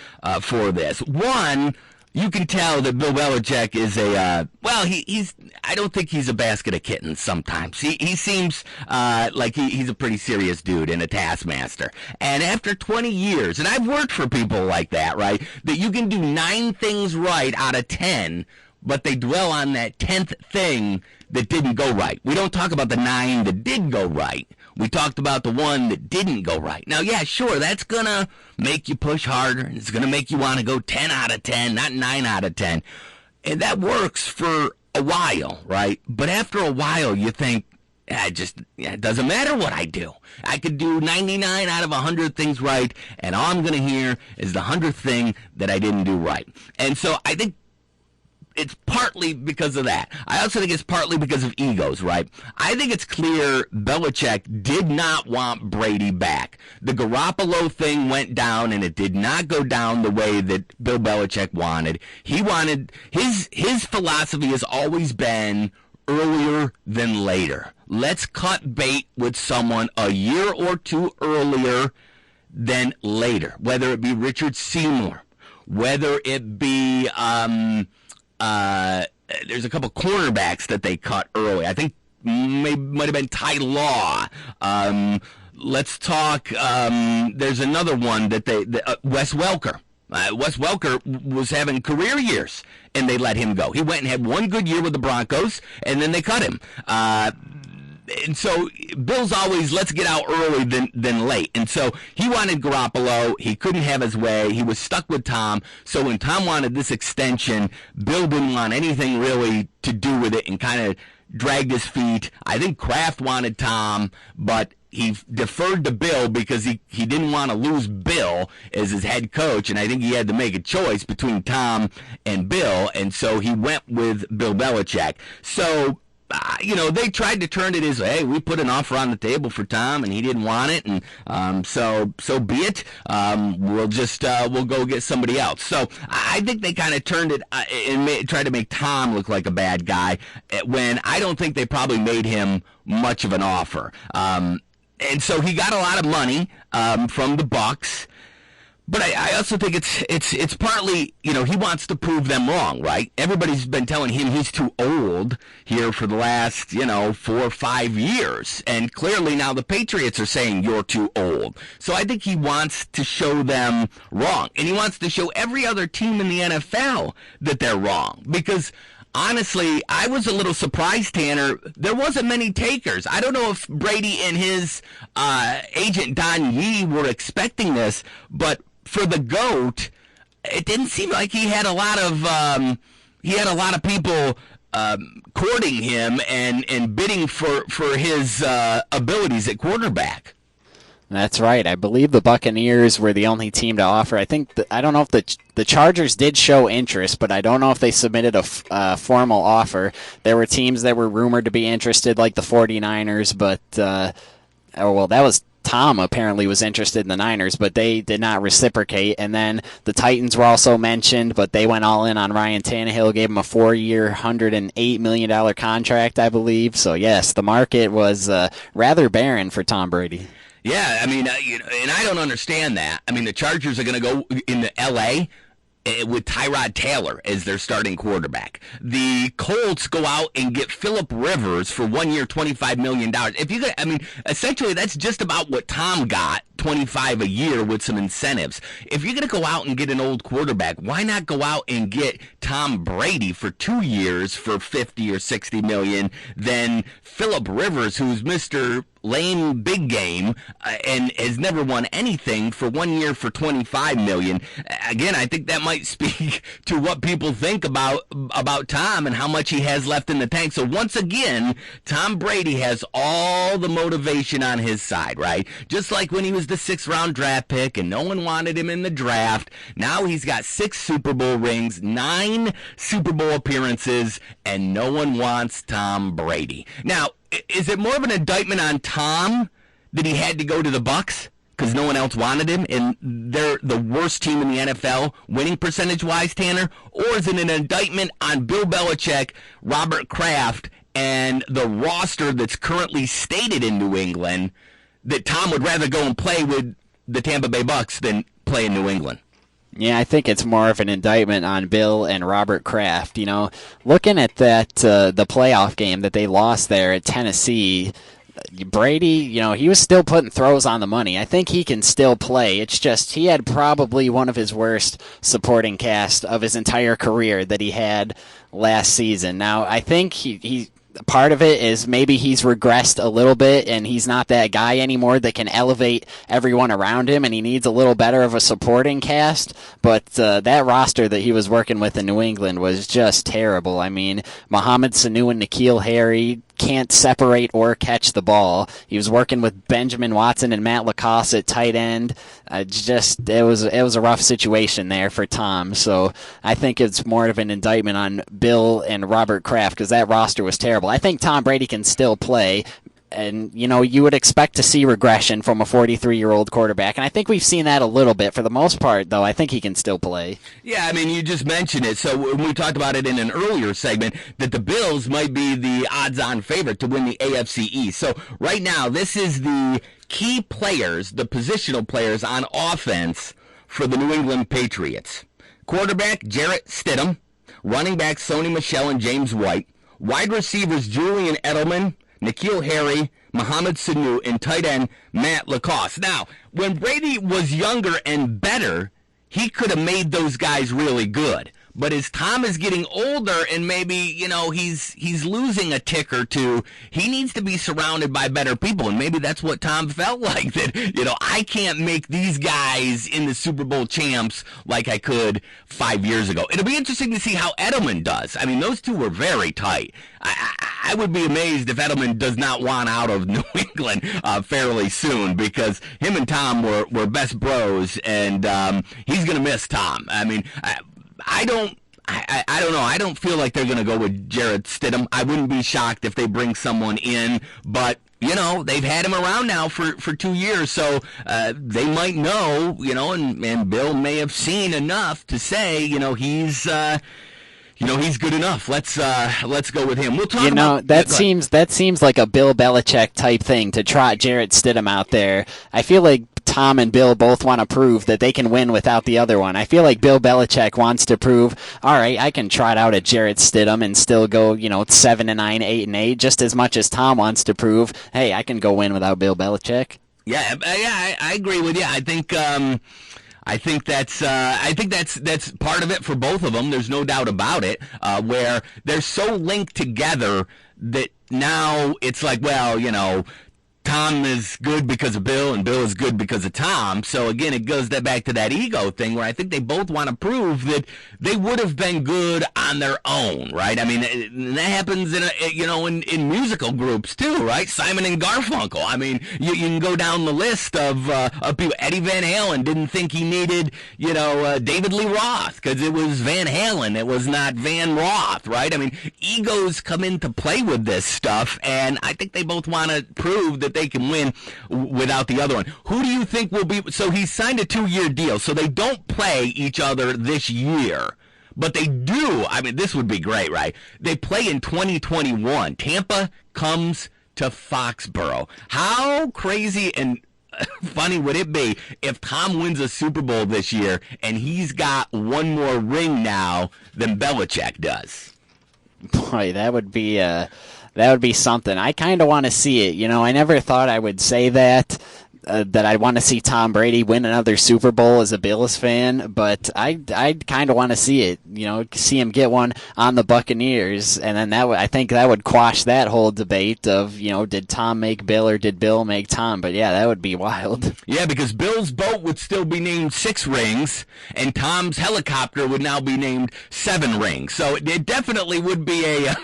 for this. One, you can tell that Bill Belichick is I don't think he's a basket of kittens sometimes. He seems like he's a pretty serious dude and a taskmaster. And after 20 years, and I've worked for people like that, right, that you can do 9 things right out of 10, but they dwell on that 10th thing that didn't go right. We don't talk about the 9 that did go right. We talked about the one that didn't go right. Now, yeah, sure, that's going to make you push harder, and it's going to make you want to go 10 out of 10, not 9 out of 10. And that works for a while, right? But after a while, you think, it doesn't matter what I do. I could do 99 out of 100 things right, and all I'm going to hear is the 100th thing that I didn't do right. And so I think it's partly because of that. I also think it's partly because of egos, right? I think it's clear Belichick did not want Brady back. The Garoppolo thing went down, and it did not go down the way that Bill Belichick wanted. He wanted his philosophy has always been earlier than later. Let's cut bait with someone a year or two earlier than later, whether it be Richard Seymour, whether it be there's a couple cornerbacks that they cut early. I think might have been Ty Law. Let's talk. There's another one that Wes Welker. Wes Welker was having career years, and they let him go. He went and had one good year with the Broncos, and then they cut him. And so Bill's always, let's get out early than late. And so he wanted Garoppolo. He couldn't have his way. He was stuck with Tom. So when Tom wanted this extension, Bill didn't want anything really to do with it and kind of dragged his feet. I think Kraft wanted Tom, but he deferred to Bill because he didn't want to lose Bill as his head coach, and I think he had to make a choice between Tom and Bill, and so he went with Bill Belichick. So, they tried to turn it as, hey, we put an offer on the table for Tom, and he didn't want it, and so be it. We'll go get somebody else. So I think they kind of turned it and tried to make Tom look like a bad guy when I don't think they probably made him much of an offer. And so he got a lot of money from the Bucs. But I also think it's partly, he wants to prove them wrong, right? Everybody's been telling him he's too old here for the last, 4 or 5 years. And clearly now the Patriots are saying you're too old. So I think he wants to show them wrong. And he wants to show every other team in the NFL that they're wrong. Because honestly, I was a little surprised, Tanner. There wasn't many takers. I don't know if Brady and his agent Don Yee were expecting this, but for the GOAT, it didn't seem like he had a lot of people courting him and bidding for his abilities at quarterback. That's right. I believe the Buccaneers were the only team to offer. I don't know if the Chargers did show interest, but I don't know if they submitted a formal offer. There were teams that were rumored to be interested, like the 49ers, but that was Tom apparently was interested in the Niners, but they did not reciprocate. And then the Titans were also mentioned, but they went all in on Ryan Tannehill, gave him a 4-year, $108 million contract, I believe. So, yes, the market was rather barren for Tom Brady. Yeah, I mean, and I don't understand that. I mean, the Chargers are going to go into L.A. with Tyrod Taylor as their starting quarterback. The Colts go out and get Phillip Rivers for 1 year, $25 million. Essentially, that's just about what Tom got, $25 a year with some incentives. If you're going to go out and get an old quarterback, why not go out and get Tom Brady for 2 years for $50 or $60 million, then Phillip Rivers, who's Mr. lame big game and has never won anything, for 1 year for $25 million. Again, I think that might speak to what people think about Tom and how much he has left in the tank. So once again, Tom Brady has all the motivation on his side, right? Just like when he was the 6th round draft pick and no one wanted him in the draft. Now he's got 6 Super Bowl rings, 9 Super Bowl appearances, and no one wants Tom Brady. Now, is it more of an indictment on Tom that he had to go to the Bucs because no one else wanted him and they're the worst team in the NFL winning percentage-wise, Tanner? Or is it an indictment on Bill Belichick, Robert Kraft, and the roster that's currently stated in New England that Tom would rather go and play with the Tampa Bay Bucs than play in New England? Yeah, I think it's more of an indictment on Bill and Robert Kraft. Looking at that, the playoff game that they lost there at Tennessee, Brady, he was still putting throws on the money. I think he can still play. It's just he had probably one of his worst supporting cast of his entire career that he had last season. Now, I think he part of it is maybe he's regressed a little bit and he's not that guy anymore that can elevate everyone around him, and he needs a little better of a supporting cast. But that roster that he was working with in New England was just terrible. I mean, Mohamed Sanu and N'Keal Harry can't separate or catch the ball. He was working with Benjamin Watson and Matt LaCosse at tight end. It was a rough situation there for Tom. So I think it's more of an indictment on Bill and Robert Kraft because that roster was terrible. I think Tom Brady can still play. And, you would expect to see regression from a 43-year-old quarterback. And I think we've seen that a little bit. For the most part, though, I think he can still play. Yeah, I mean, you just mentioned it. So when we talked about it in an earlier segment, that the Bills might be the odds-on favorite to win the AFC East. So right now, this is the key players, the positional players on offense for the New England Patriots. Quarterback, Jarrett Stidham. Running back, Sony Michel and James White. Wide receivers, Julian Edelman, N'Keal Harry, Mohamed Sanu, and tight end Matt LaCosse. Now, when Brady was younger and better, he could have made those guys really good. But as Tom is getting older and maybe, he's losing a tick or two, he needs to be surrounded by better people. And maybe that's what Tom felt like, that, I can't make these guys in the Super Bowl champs like I could 5 years ago. It'll be interesting to see how Edelman does. I mean, those two were very tight. I would be amazed if Edelman does not want out of New England fairly soon, because him and Tom were best bros, and he's going to miss Tom. I mean, I don't know. I don't feel like they're going to go with Jarrett Stidham. I wouldn't be shocked if they bring someone in, but they've had him around now for 2 years, so they might know, and Bill may have seen enough to say, he's good enough. Let's go with him. We'll talk about that seems like a Bill Belichick type thing to trot Jarrett Stidham out there. I feel like Tom and Bill both want to prove that they can win without the other one. I feel like Bill Belichick wants to prove, all right, I can trot out a Jarrett Stidham and still go, 7-9, 8-8, just as much as Tom wants to prove, hey, I can go win without Bill Belichick. Yeah, I agree with you. I think that's part of it for both of them. There's no doubt about it. Where they're so linked together that now it's like, well, Tom is good because of Bill, and Bill is good because of Tom. So again, it goes back to that ego thing, where I think they both want to prove that they would have been good on their own, right? I mean, that happens in musical groups too, right? Simon and Garfunkel. I mean, you can go down the list of people. Eddie Van Halen didn't think he needed, David Lee Roth, because it was Van Halen, it was not Van Roth, right? I mean, egos come into play with this stuff, and I think they both want to prove that they can win without the other one. Who do you think will be? So he signed a 2-year deal, so they don't play each other this year, but they do. I mean, this would be great, right? They play in 2021. Tampa comes to Foxborough. How crazy and funny would it be if Tom wins a Super Bowl this year and he's got one more ring now than Belichick does? Boy, that would be something. I kind of want to see it. I never thought I would say that I want to see Tom Brady win another Super Bowl as a Bills fan, but I kind of want to see it. See him get one on the Buccaneers, and then I think that would quash that whole debate of, did Tom make Bill or did Bill make Tom? But yeah, that would be wild. Yeah, because Bill's boat would still be named 6 rings, and Tom's helicopter would now be named 7 rings. So it definitely would be a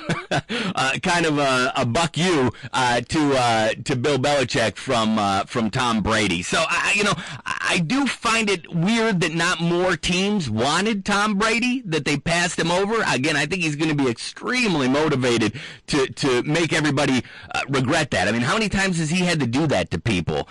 kind of a buck you to Bill Belichick from Tom Brady. So, I do find it weird that not more teams wanted Tom Brady, that they passed him over. Again, I think he's going to be extremely motivated to make everybody regret that. I mean, how many times has he had to do that to people?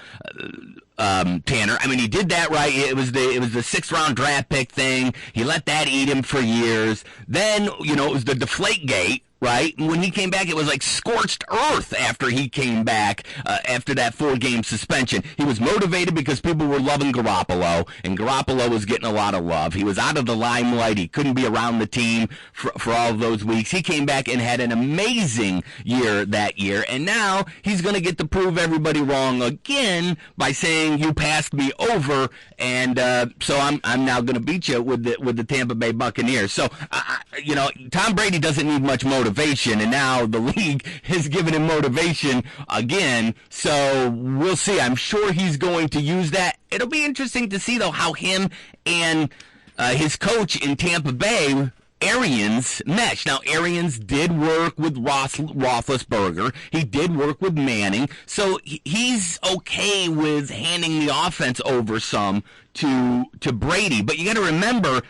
Tanner. I mean, he did that, right? It was the 6th round draft pick thing. He let that eat him for years. Then, it was the Deflategate, right? And when he came back, it was like scorched earth after he came back after that 4-game suspension. He was motivated because people were loving Garoppolo, and Garoppolo was getting a lot of love. He was out of the limelight. He couldn't be around the team for all of those weeks. He came back and had an amazing year that year, and now he's going to get to prove everybody wrong again by saying, you passed me over, and so I'm now going to beat you with the Tampa Bay Buccaneers. So, Tom Brady doesn't need much motivation, and now the league has given him motivation again, so we'll see. I'm sure he's going to use that. It'll be interesting to see, though, how him and his coach in Tampa Bay, Arians, mesh. Now, Arians did work with Roethlisberger. He did work with Manning, so he's okay with handing the offense over some to Brady. But you got to remember,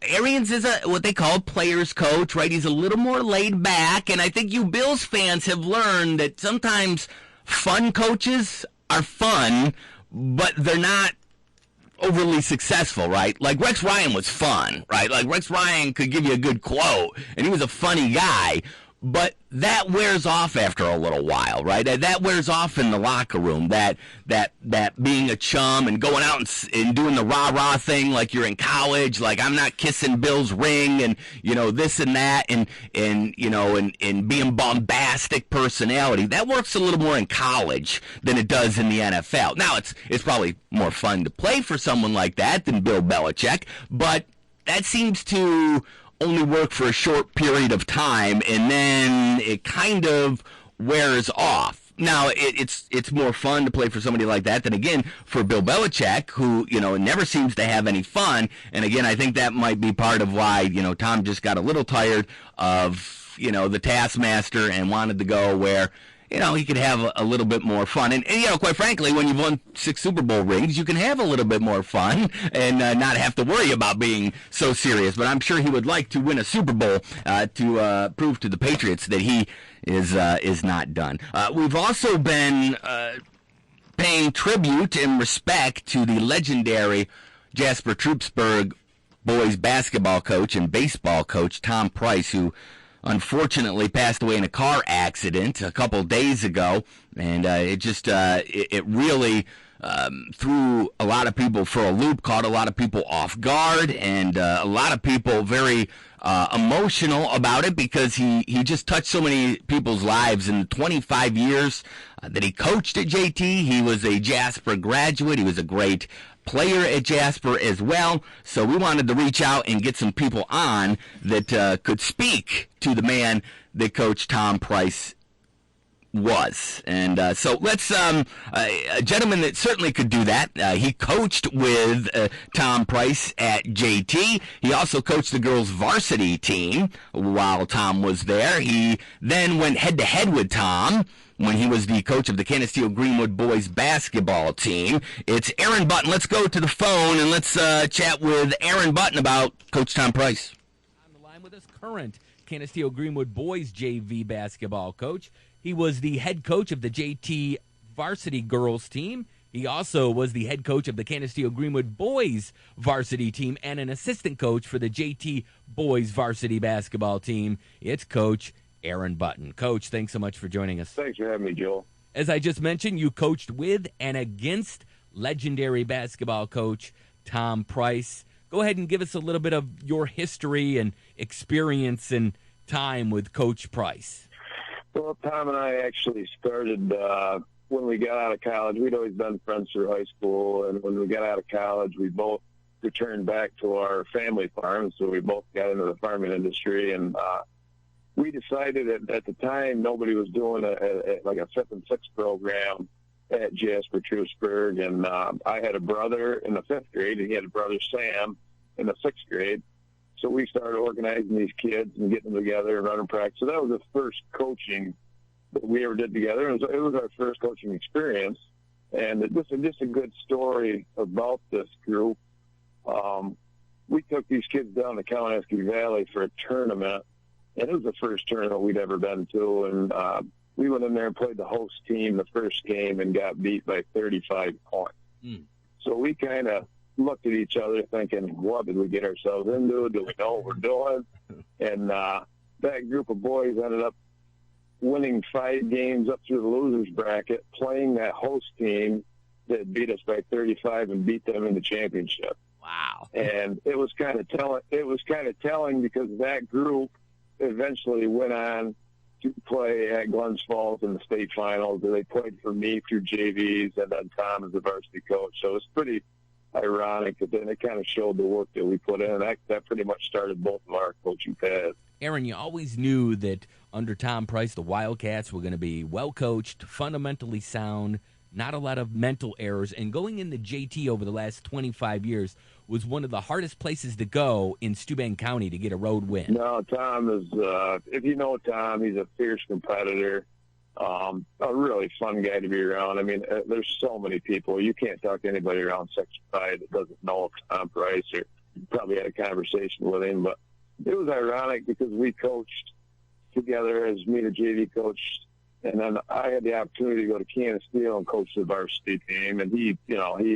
Arians is what they call a player's coach, right? He's a little more laid back, and I think you Bills fans have learned that sometimes fun coaches are fun, but they're not overly successful, right? Like Rex Ryan was fun, right? Like Rex Ryan could give you a good quote, and he was a funny guy, but that wears off after a little while, right? That wears off in the locker room, that being a chum and going out and doing the rah-rah thing like you're in college, like I'm not kissing Bill's ring and, this and that and being bombastic personality. That works a little more in college than it does in the NFL. Now, it's probably more fun to play for someone like that than Bill Belichick, but that seems to only work for a short period of time, and then it kind of wears off. Now, it's more fun to play for somebody like that than, again, for Bill Belichick, who, never seems to have any fun. And, again, I think that might be part of why, Tom just got a little tired of, the taskmaster and wanted to go where, he could have a little bit more fun. And, quite frankly, when you've won 6 Super Bowl rings, you can have a little bit more fun and not have to worry about being so serious. But I'm sure he would like to win a Super Bowl to prove to the Patriots that he is not done. We've also been paying tribute and respect to the legendary Jasper Troopsburg boys basketball coach and baseball coach, Tom Price, who unfortunately passed away in a car accident a couple days ago, and it really threw a lot of people for a loop, caught a lot of people off guard, and a lot of people very emotional about it because he just touched so many people's lives in the 25 years that he coached at JT. He was a Jasper graduate. He was a great player at Jasper as well, so we wanted to reach out and get some people on that could speak to the man that Coach Tom Price was. And so let's, a gentleman that certainly could do that. He coached with Tom Price at JT. He also coached the girls' varsity team while Tom was there. He then went head-to-head with Tom when he was the coach of the Canisteo Greenwood boys basketball team. It's Aaron Button. Let's go to the phone and let's chat with Aaron Button about Coach Tom Price. On the line with us, current Canisteo Greenwood boys JV basketball coach. He was the head coach of the JT varsity girls team. He also was the head coach of the Canisteo Greenwood boys varsity team and an assistant coach for the JT boys varsity basketball team. It's Coach Aaron Button. Coach, thanks so much for joining us. Thanks for having me, Joel. As I just mentioned, you coached with and against legendary basketball coach Tom Price. Go ahead and give us a little bit of your history and experience and time with Coach Price. Well, Tom and I actually started when we got out of college. We'd always been friends through high school, and when we got out of college, we both returned back to our family farm, so we both got into the farming industry, and we decided at the time nobody was doing a 5th and 6th program at Jasper Troopsburg, and I had a brother in the 5th grade, and he had a brother, Sam, in the 6th grade. So we started organizing these kids and getting them together and running practice. So that was the first coaching that we ever did together. It was our first coaching experience, and just a good story about this group. We took these kids down to Kawanesky Valley for a tournament, and it was the first tournament we'd ever been to, and we went in there and played the host team the first game and got beat by 35 points. So we kind of looked at each other thinking, what did we get ourselves into? Do we know what we're doing? And that group of boys ended up winning 5 games up through the losers bracket, playing that host team that beat us by 35 and beat them in the championship. Wow. And it was kind of telling because that group eventually went on to play at Glens Falls in the state finals, and they played for me through JVs and then Tom as the varsity coach. So it's pretty ironic that then it kind of showed the work that we put in. That pretty much started both of our coaching paths. Aaron, you always knew that under Tom Price, the Wildcats were going to be well-coached, fundamentally sound, not a lot of mental errors, and going into JT over the last 25 years was one of the hardest places to go in Steuben County to get a road win. No, Tom is, if you know Tom, he's a fierce competitor, a really fun guy to be around. I mean, there's so many people. You can't talk to anybody around Section 5 that doesn't know Tom Price or probably had a conversation with him. But it was ironic because we coached together as me and the JV coach, and then I had the opportunity to go to Canisteo and coach the varsity team, and he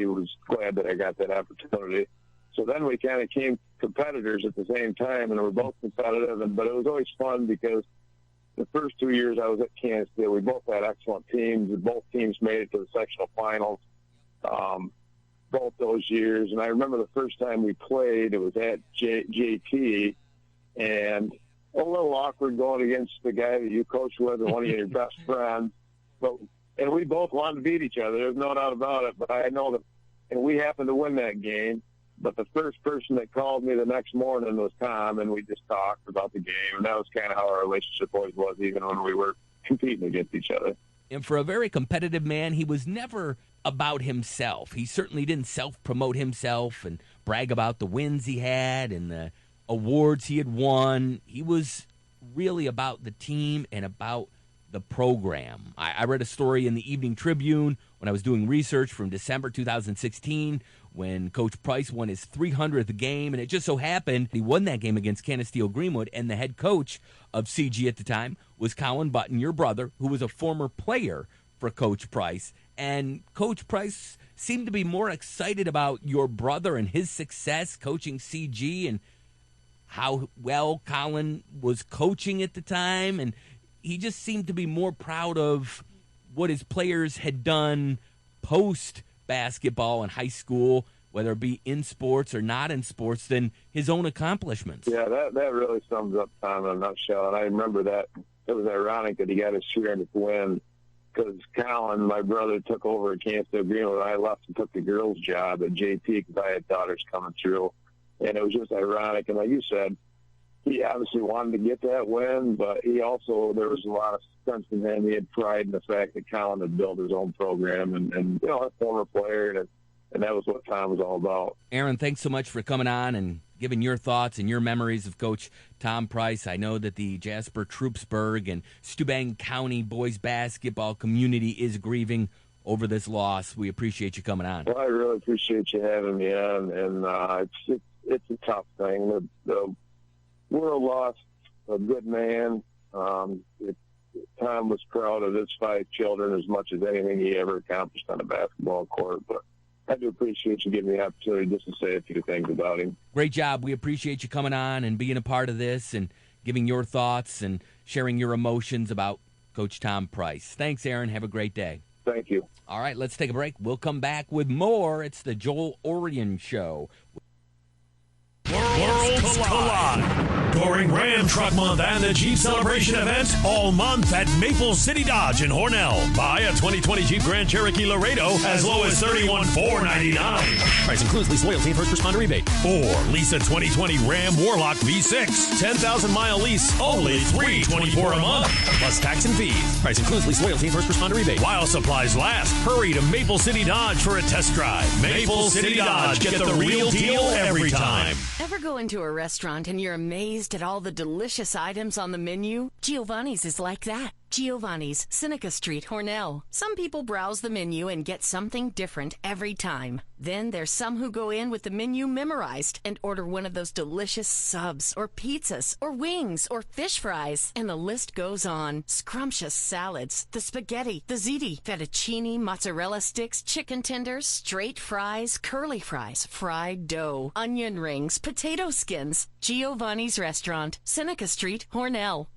was glad that I got that opportunity. So then we kind of came competitors at the same time, and we were both competitive. But it was always fun because the first 2 years I was at Canisteo, we both had excellent teams. Both teams made it to the sectional finals both those years. And I remember the first time we played, it was at JT, and a little awkward going against the guy that you coach with and one of your best friends. And we both wanted to beat each other. There's no doubt about it. But I know that, and we happened to win that game. But the first person that called me the next morning was Tom, and we just talked about the game. And that was kind of how our relationship always was, even when we were competing against each other. And for a very competitive man, he was never about himself. He certainly didn't self-promote himself and brag about the wins he had and the awards he had won. He was really about the team and about the program. I read a story in the Evening Tribune when I was doing research from December 2016 when Coach Price won his 300th game, and it just so happened he won that game against Canisteo Greenwood, and the head coach of CG at the time was Colin Button, your brother, who was a former player for Coach Price. And Coach Price seemed to be more excited about your brother and his success coaching CG and how well Colin was coaching at the time, and he just seemed to be more proud of what his players had done post-basketball in high school, whether it be in sports or not in sports, than his own accomplishments. Yeah, that really sums up Tom in a nutshell. And I remember that it was ironic that he got his 300th win because Colin, my brother, took over at Canisteo Greenwood. I left and took the girls' job at JP because I had daughters coming through. And it was just ironic. And like you said, he obviously wanted to get that win, but he also, there was a lot of sense in him. He had pride in the fact that Colin had built his own program and you know, a former player, and that was what Tom was all about. Aaron, thanks so much for coming on and giving your thoughts and your memories of Coach Tom Price. I know that the Jasper, Troopsburg, and Steuben County boys basketball community is grieving over this loss. We appreciate you coming on. Well, I really appreciate you having me on, and it's a tough thing. The world lost a good man. Tom was proud of his 5 children as much as anything he ever accomplished on a basketball court, but I do appreciate you giving me the opportunity just to say a few things about him. Great job. We appreciate you coming on and being a part of this and giving your thoughts and sharing your emotions about Coach Tom Price. Thanks, Aaron. Have a great day. Thank you. All right, let's take a break. We'll come back with more. It's the Joel Oriend Show. Worlds collide. During Ram Truck Month and the Jeep Celebration event all month at Maple City Dodge in Hornell. Buy a 2020 Jeep Grand Cherokee Laredo as low as $31,499. Price includes lease, loyalty, and first responder rebate. Or lease a 2020 Ram Warlock V6. 10,000-mile lease, only $324 a month. Plus tax and fees. Price includes lease, loyalty, and first responder rebate. While supplies last, hurry to Maple City Dodge for a test drive. Maple City Dodge, get the real deal every time. Ever go into a restaurant and you're amazed at all the delicious items on the menu? Giovanni's is like that. Giovanni's, Seneca Street, Hornell. Some people browse the menu and get something different every time. Then there's some who go in with the menu memorized and order one of those delicious subs or pizzas or wings or fish fries. And the list goes on. Scrumptious salads, the spaghetti, the ziti, fettuccine, mozzarella sticks, chicken tenders, straight fries, curly fries, fried dough, onion rings, potato skins. Giovanni's Restaurant, Seneca Street, Hornell.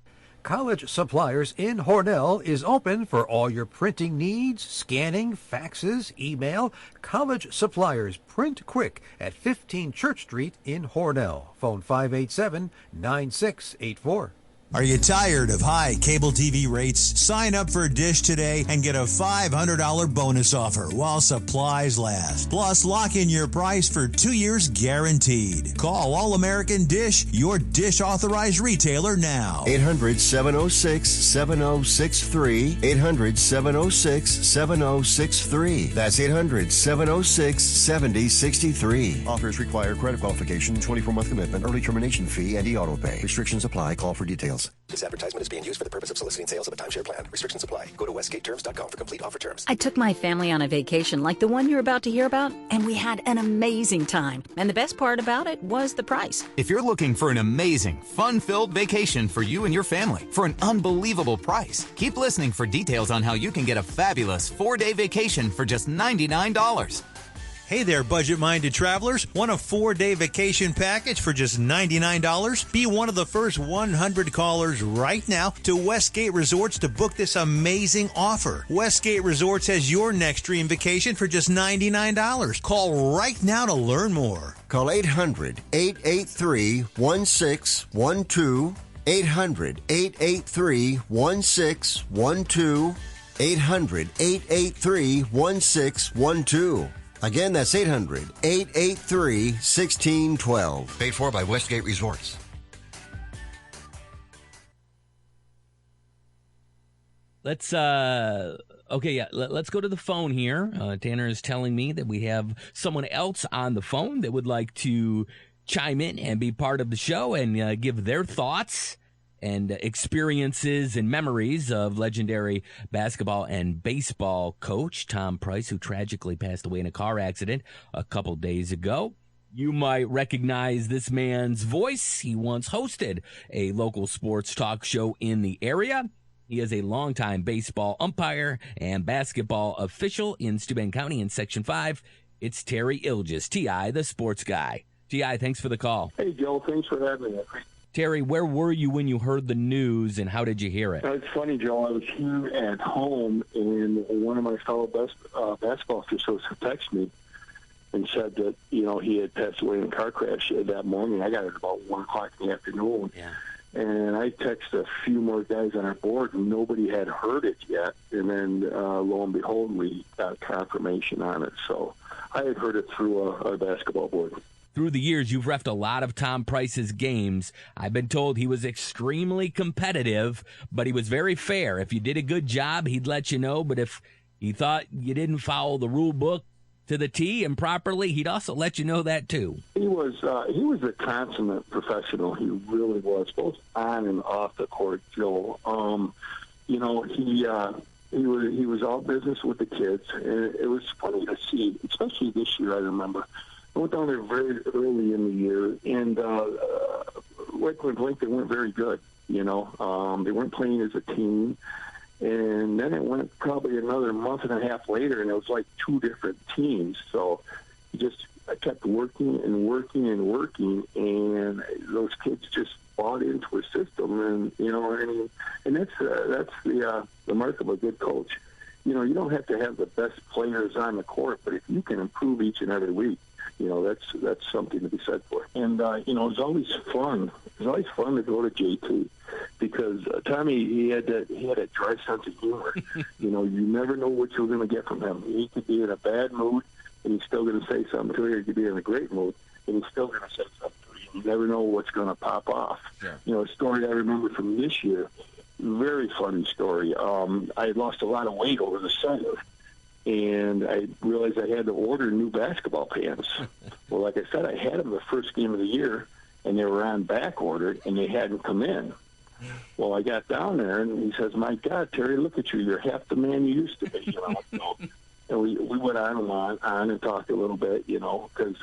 College Suppliers in Hornell is open for all your printing needs, scanning, faxes, email. College Suppliers, print quick at 15 Church Street in Hornell. Phone 587-9684. Are you tired of high cable TV rates? Sign up for Dish today and get a $500 bonus offer while supplies last. Plus, lock in your price for 2 years guaranteed. Call All-American Dish, your Dish authorized retailer now. 800-706-7063. 800-706-7063. That's 800-706-7063. Offers require credit qualification, 24-month commitment, early termination fee, and e-auto pay. Restrictions apply. Call for details. details. This advertisement is being used for the purpose of soliciting sales of a timeshare plan. Restrictions apply. Go to westgateterms.com for complete offer terms. I took my family on a vacation like the one you're about to hear about, and we had an amazing time. And the best part about it was the price. If you're looking for an amazing, fun-filled vacation for you and your family for an unbelievable price, keep listening for details on how you can get a fabulous 4-day vacation for just $99. Hey there, budget-minded travelers. Want a 4-day vacation package for just $99? Be one of the first 100 callers right now to Westgate Resorts to book this amazing offer. Westgate Resorts has your next dream vacation for just $99. Call right now to learn more. Call 800-883-1612. 800-883-1612. 800-883-1612. Again, that's 800-883-1612. Paid for by Westgate Resorts. Let's let's go to the phone here. Tanner is telling me that we have someone else on the phone that would like to chime in and be part of the show and give their thoughts and experiences and memories of legendary basketball and baseball coach Tom Price, who tragically passed away in a car accident a couple days ago. You might recognize this man's voice. He once hosted a local sports talk show in the area. He is a longtime baseball umpire and basketball official in Steuben County in Section 5. It's Terry Ilges, T.I., the sports guy. T.I., thanks for the call. Hey, Joe, thanks for having me. Terry, where were you when you heard the news, and how did you hear it? It's funny, Joe. I was here at home, and one of my fellow basketball officials texted me and said that, he had passed away in a car crash that morning. I got it about 1 o'clock in the afternoon. Yeah. And I texted a few more guys on our board, and nobody had heard it yet. And then, lo and behold, we got confirmation on it. So I had heard it through our basketball board. Through the years, you've reffed a lot of Tom Price's games. I've been told he was extremely competitive, but he was very fair. If you did a good job, he'd let you know. But if he thought you didn't follow the rule book to the T and properly, he'd also let you know that too. He was a consummate professional. He really was, both on and off the court, Joe. He was all business with the kids, and it was funny to see, especially this year. I remember. I went down there very early in the year, and Lakeland Blake, they weren't very good, They weren't playing as a team. And then it went probably another month and a half later, and it was like 2 different teams. So I kept working and working and working, and those kids just bought into a system. And, and that's the mark of a good coach. You don't have to have the best players on the court, but if you can improve each and every week, that's something to be said for. And, it was always fun. It was always fun to go to JT because Tommy, he had a dry sense of humor. You never know what you're going to get from him. He could be in a bad mood, and he's still going to say something to you. He could be in a great mood, and he's still going to say something to you. You never know what's going to pop off. Yeah. A story I remember from this year, very funny story. I had lost a lot of weight over the summer, and I realized I had to order new basketball pants. Well, like I said, I had them the first game of the year, and they were on back order, and they hadn't come in. Well, I got down there, and he says, "My God, Terry, look at you. You're half the man you used to be." And we went on and talked a little bit, because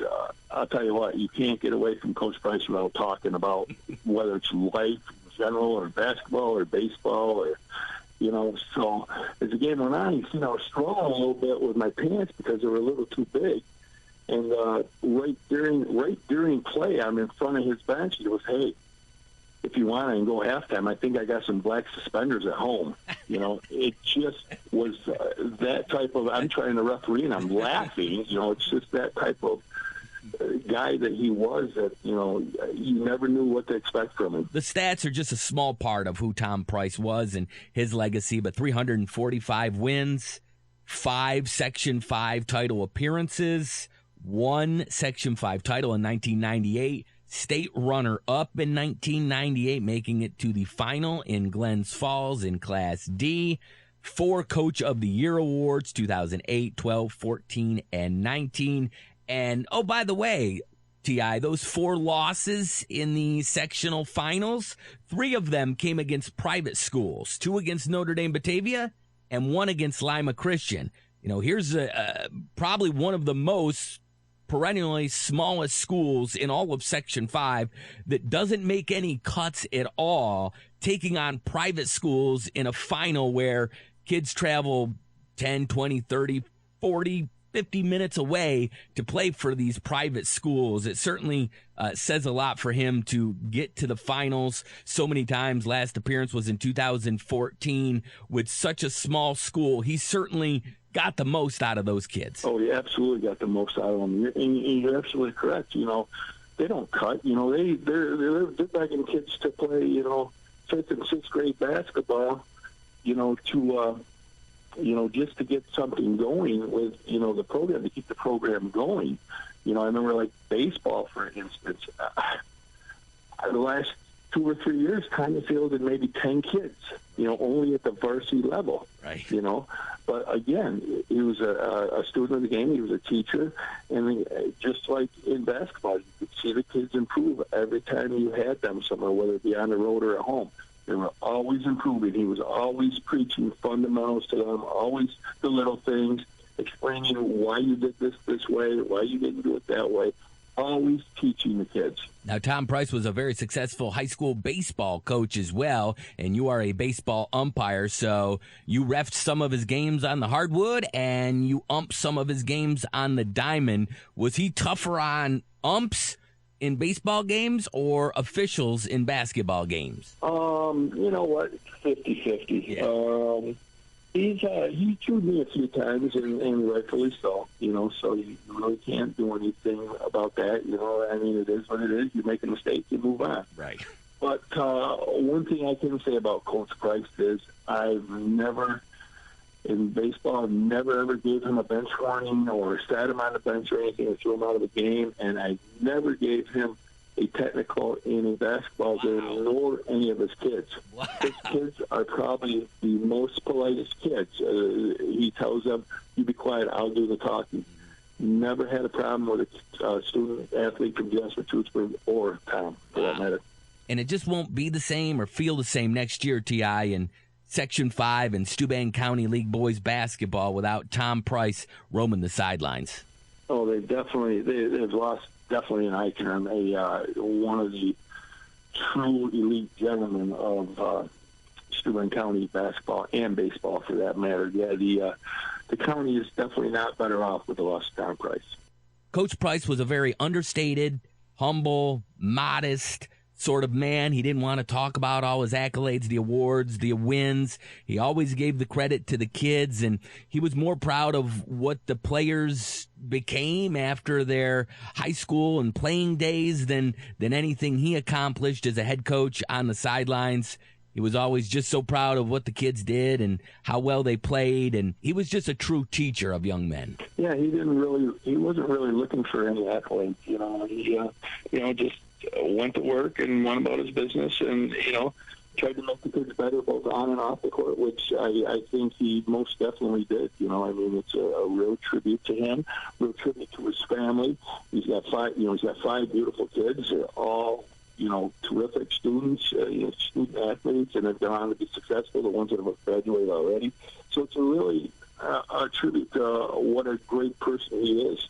I'll tell you what, you can't get away from Coach Price without talking about whether it's life in general or basketball or baseball or so as the game went on, I was struggling a little bit with my pants because they were a little too big. And right during play, I'm in front of his bench. He goes, "Hey, if you want, I can go halftime. I think I got some black suspenders at home." It just was that type of. I'm trying to referee and I'm laughing. It's just that type of guy that he was that, you never knew what to expect from him. The stats are just a small part of who Tom Price was and his legacy, but 345 wins, 5 Section 5 title appearances, 1 Section 5 title in 1998, state runner-up in 1998, making it to the final in Glens Falls in Class D, 4 Coach of the Year awards, 2008, 12, 14, and 19. And, oh, by the way, T.I., those 4 losses in the sectional finals, 3 of them came against private schools, 2 against Notre Dame Batavia and 1 against Lima Christian. Here's probably one of the most perennially smallest schools in all of Section 5 that doesn't make any cuts at all, taking on private schools in a final where kids travel 10, 20, 30, 40, 50 minutes away to play for these private schools. It certainly says a lot for him to get to the finals so many times. Last appearance was in 2014 with such a small school. He certainly got the most out of those kids. Oh, he absolutely got the most out of them. And you're absolutely correct. They don't cut. They're begging kids to play, 5th and 6th grade basketball, just to get something going with, the program, to keep the program going. I remember like baseball, for instance, the last 2 or 3 years kind of fielded maybe 10 kids, only at the varsity level, right? But again, he was a student of the game. He was a teacher. And just like in basketball, you could see the kids improve every time you had them somewhere, whether it be on the road or at home. They were always improving. He was always preaching fundamentals to them, always the little things, explaining why you did this way, why you didn't do it that way, always teaching the kids. Now, Tom Price was a very successful high school baseball coach as well, and you are a baseball umpire, so you reffed some of his games on the hardwood, and you umped some of his games on the diamond. Was he tougher on umps in baseball games or officials in basketball games? You know what? 50-50. Yeah. He chewed me a few times, and rightfully so. So you really can't do anything about that. It is what it is. You make a mistake, you move on. Right. But one thing I can say about Coach Price is I've never, in baseball, never ever gave him a bench warning or sat him on the bench or anything or threw him out of the game, and I never gave him a technical in a basketball game, nor any of his kids. Wow. His kids are probably the most politest kids. He tells them, "You be quiet, I'll do the talking." Never had a problem with a student athlete from Jasper, Tewksbury, or Tom, for that matter. And it just won't be the same or feel the same next year, T.I., in Section 5 and Steuben County League boys basketball without Tom Price roaming the sidelines. Oh, they've lost definitely an icon, one of the true elite gentlemen of Steuben County basketball and baseball, for that matter. Yeah, the county is definitely not better off with the loss of Tom Price. Coach Price was a very understated, humble, modest sort of man. He didn't want to talk about all his accolades, the awards, the wins. He always gave the credit to the kids, and he was more proud of what the players became after their high school and playing days than anything he accomplished as a head coach on the sidelines. He was always just so proud of what the kids did and how well they played, and he was just a true teacher of young men. Yeah, he wasn't really looking for any accolades. He just went to work and went about his business, and tried to make the kids better both on and off the court, which I think he most definitely did. It's a real tribute to him, real tribute to his family. He's got 5 beautiful kids. They're all terrific students, student athletes, and have gone on to be successful, the ones that have graduated already. So it's a really a tribute to what a great person he is.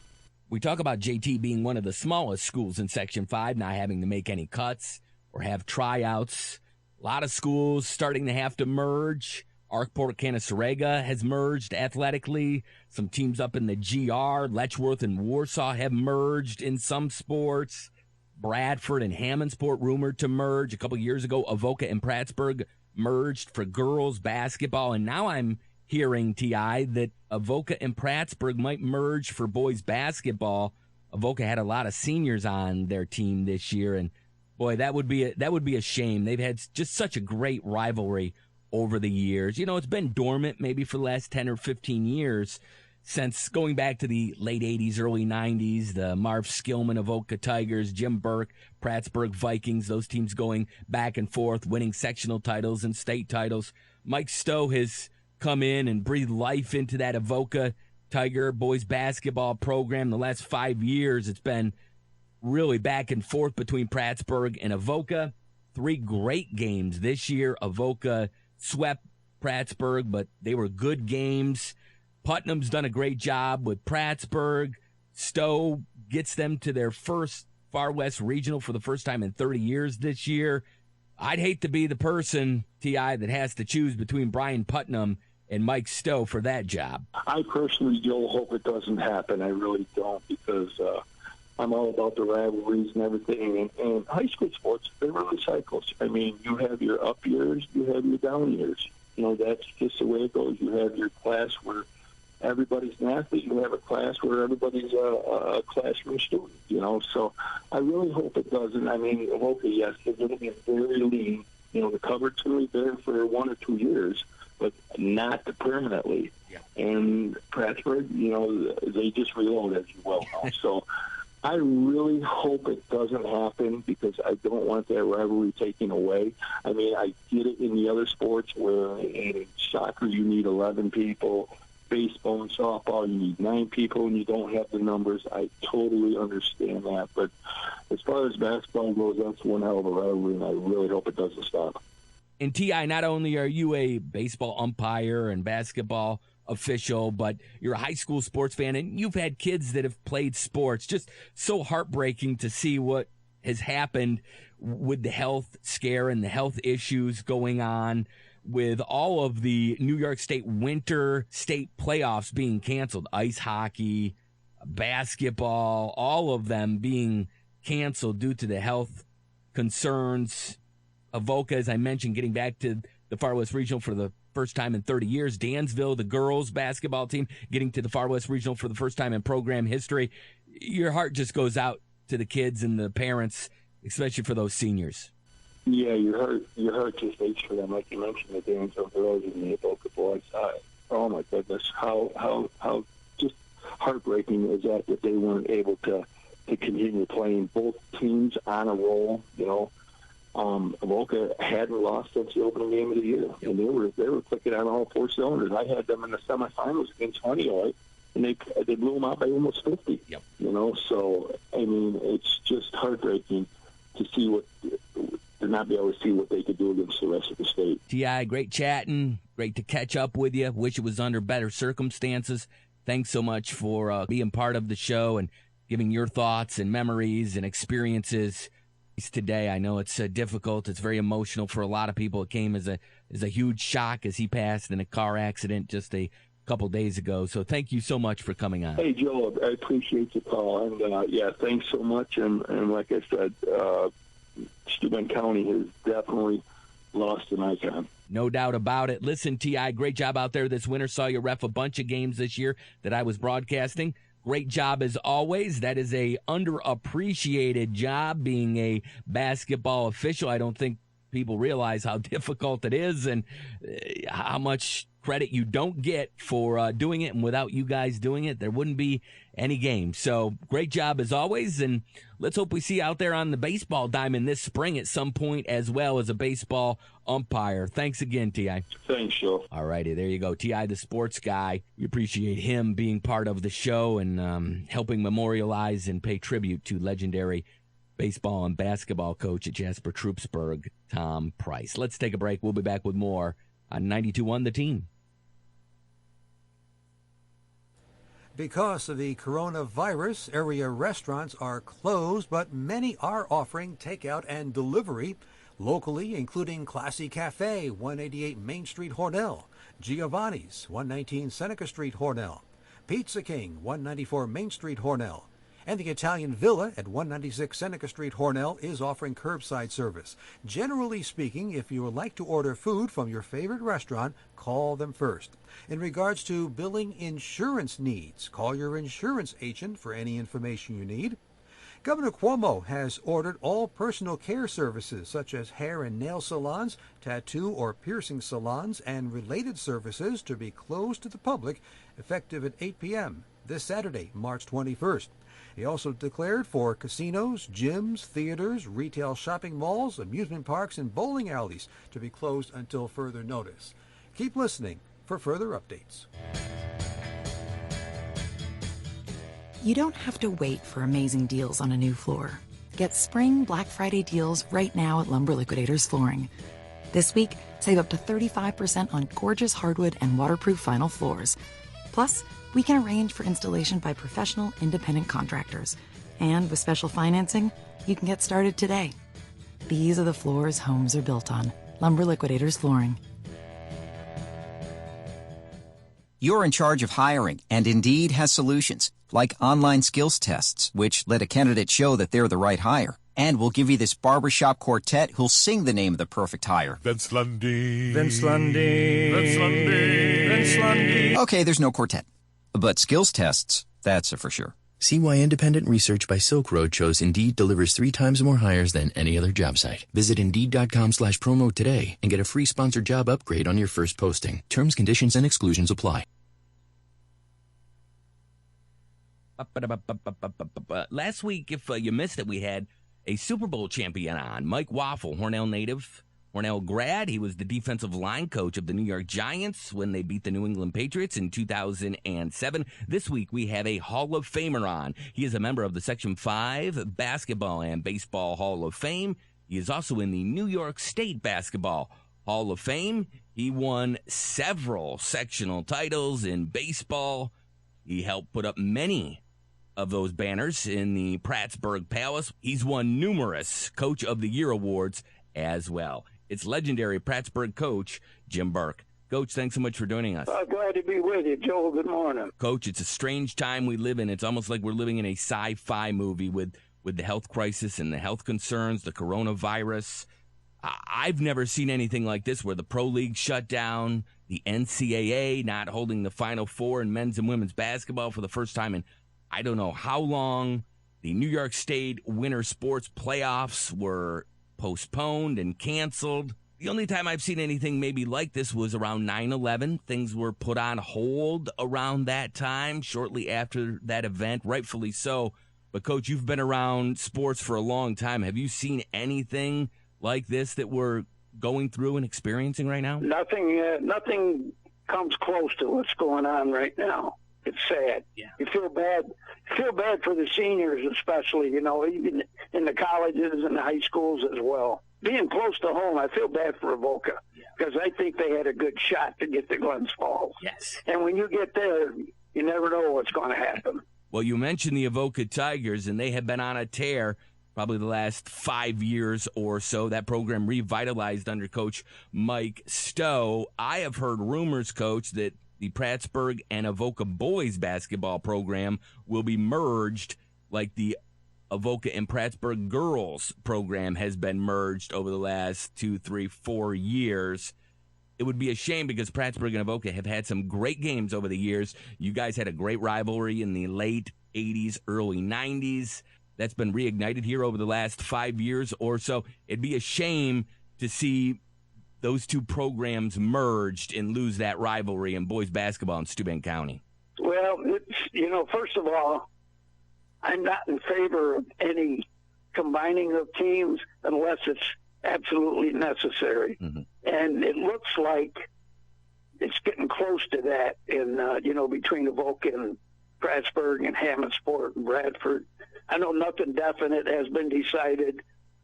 We talk about JT being one of the smallest schools in Section 5, not having to make any cuts or have tryouts. A lot of schools starting to have to merge. Arkport-Canasarega has merged athletically. Some teams up in the GR, Letchworth and Warsaw, have merged in some sports. Bradford and Hammondsport rumored to merge. A couple years ago, Avoca and Prattsburg merged for girls basketball. And now I'm hearing, T.I., that Avoca and Prattsburg might merge for boys basketball. Avoca had a lot of seniors on their team this year, and boy, that would be a shame. They've had just such a great rivalry over the years. It's been dormant maybe for the last 10 or 15 years, since going back to the late 80s, early 90s, the Marv Skillman Avoca Tigers, Jim Burke, Prattsburg Vikings, those teams going back and forth, winning sectional titles and state titles. Mike Stowe has come in and breathed life into that Avoca Tiger boys basketball program. The last 5 years, it's been really back and forth between Prattsburg and Avoca. 3 great games this year. Avoca swept Prattsburg, but they were good games. Putnam's done a great job with Prattsburg. Stowe gets them to their first Far West Regional for the first time in 30 years this year. I'd hate to be the person, T.I., that has to choose between Brian Putnam and Mike Stowe for that job. I personally, Joe, hope it doesn't happen. I really don't, because I'm all about the rivalries and everything. And high school sports, they're really cycles. I mean, you have your up years, you have your down years. You know, that's just the way it goes. You have your class where everybody's an athlete. You have a class where everybody's a classroom student, you know. So I really hope it doesn't. I mean, okay, yes, they're going to be very lean. You know, the cupboard's going to be there for 1 or 2 years, but not permanently. Yeah. And Prattsburg, you know, they just reload, as you well know. So I really hope it doesn't happen, because I don't want that rivalry taken away. I mean, I get it in the other sports where in soccer you need 11 people. Baseball and softball, you need 9 people, and you don't have the numbers. I totally understand that. But as far as basketball goes, that's one hell of a rivalry, and I really hope it doesn't stop. And, T.I., not only are you a baseball umpire and basketball official, but you're a high school sports fan, and you've had kids that have played sports. Just so heartbreaking to see what has happened with the health scare and the health issues going on, with all of the New York State winter state playoffs being canceled, ice hockey, basketball, all of them being canceled due to the health concerns. Avoca, as I mentioned, getting back to the Far West Regional for the first time in 30 years. Dansville, the girls basketball team, getting to the Far West Regional for the first time in program history. Your heart just goes out to the kids and the parents, especially for those seniors. Yeah, your heart just aches for them, like you mentioned, the Dansville girls and the Avoca boys. Oh my goodness, how just heartbreaking is that they weren't able to continue playing. Both teams on a roll, you know. Avoca hadn't lost since the opening game of the year, and they were clicking on all 4 cylinders. I had them in the semifinals against Honeywell, and they blew them out by almost 50. Yep. You know, so I mean, it's just heartbreaking to see to not be able to see what they could do against the rest of the state. T.I., great chatting. Great to catch up with you. Wish it was under better circumstances. Thanks so much for being part of the show and giving your thoughts and memories and experiences today. I know it's difficult. It's very emotional for a lot of people. It came as a huge shock as he passed in a car accident just a couple days ago. So thank you so much for coming on. Hey, Joe, I appreciate the call. And, yeah, thanks so much. And like I said, Steuben County has definitely lost an icon. No doubt about it. Listen, T.I., great job out there this winter. Saw you ref a bunch of games this year that I was broadcasting. Great job as always. That is a underappreciated job, being a basketball official. I don't think people realize how difficult it is and how much credit you don't get for doing it. And without you guys doing it, there wouldn't be any game. So great job as always. And let's hope we see you out there on the baseball diamond this spring at some point as well as a baseball umpire. Thanks again, T.I. Thanks, Joe. All righty, there you go. T.I., the sports guy. We appreciate him being part of the show and helping memorialize and pay tribute to legendary baseball and basketball coach at Jasper Troopsburg, Tom Price. Let's take a break. We'll be back with more on 92.1 The Team. Because of the coronavirus, area restaurants are closed, but many are offering takeout and delivery locally, including Classy Cafe, 188 Main Street, Hornell, Giovanni's, 119 Seneca Street, Hornell, Pizza King, 194 Main Street, Hornell, and the Italian Villa at 196 Seneca Street, Hornell is offering curbside service. Generally speaking, if you would like to order food from your favorite restaurant, call them first. In regards to billing insurance needs, call your insurance agent for any information you need. Governor Cuomo has ordered all personal care services such as hair and nail salons, tattoo or piercing salons, and related services to be closed to the public effective at 8 p.m. this Saturday, March 21st. He also declared for casinos, gyms, theaters, retail shopping malls, amusement parks, and bowling alleys to be closed until further notice. Keep listening for further updates. You don't have to wait for amazing deals on a new floor. Get spring Black Friday deals right now at Lumber Liquidators Flooring. This week, save up to 35% on gorgeous hardwood and waterproof vinyl floors. Plus, we can arrange for installation by professional, independent contractors. And with special financing, you can get started today. These are the floors homes are built on. Lumber Liquidators Flooring. You're in charge of hiring, and Indeed has solutions, like online skills tests, which let a candidate show that they're the right hire. And we'll give you this barbershop quartet who'll sing the name of the perfect hire. Vince Lundy. Vince Lundy. Vince Lundy. Vince Lundy. Okay, there's no quartet. But skills tests, that's a for sure. See why independent research by Silk Road shows Indeed delivers 3 times more hires than any other job site. Visit Indeed.com/promo today and get a free sponsored job upgrade on your first posting. Terms, conditions, and exclusions apply. Last week, if you missed it, we had a Super Bowl champion on, Mike Waffle, Hornell native, Hornell grad. He was the defensive line coach of the New York Giants when they beat the New England Patriots in 2007. This week, we have a Hall of Famer on. He is a member of the Section 5 Basketball and Baseball Hall of Fame. He is also in the New York State Basketball Hall of Fame. He won several sectional titles in baseball. He helped put up many of those banners in the Prattsburgh Palace. He's won numerous Coach of the Year awards as well. It's legendary Prattsburgh coach Jim Burke. Coach, thanks so much for joining us. Glad to be with you, Joel. Good morning. Coach, it's a strange time we live in. It's almost like we're living in a sci-fi movie with the health crisis and the health concerns, the coronavirus. I've never seen anything like this where the Pro League shut down, the NCAA not holding the Final Four in men's and women's basketball for the first time in I don't know how long. The New York State winter sports playoffs were postponed and canceled. The only time I've seen anything maybe like this was around 9/11. Things were put on hold around that time, shortly after that event, rightfully so. But, Coach, you've been around sports for a long time. Have you seen anything like this that we're going through and experiencing right now? Nothing comes close to what's going on right now. It's sad. Yeah. You feel bad for the seniors, especially, even in the colleges and the high schools as well. Being close to home, I feel bad for Avoca because I think they had a good shot to get to Glens Falls. Yes. And when you get there, you never know what's going to happen. Well, you mentioned the Avoca Tigers, and they have been on a tear probably the last 5 years or so. That program revitalized under Coach Mike Stowe. I have heard rumors, Coach, that the Prattsburgh and Avoca boys basketball program will be merged like the Avoca and Prattsburgh girls program has been merged over the last 2, 3, 4 years. It would be a shame because Prattsburgh and Avoca have had some great games over the years. You guys had a great rivalry in the late 80s, early 90s. That's been reignited here over the last 5 years or so. It'd be a shame to see those two programs merged and lose that rivalry in boys basketball in Steuben County. Well, first of all, I'm not in favor of any combining of teams unless it's absolutely necessary. Mm-hmm. And it looks like it's getting close to that in, between Avoca and Prattsburgh and Hammondsport and Bradford. I know nothing definite has been decided.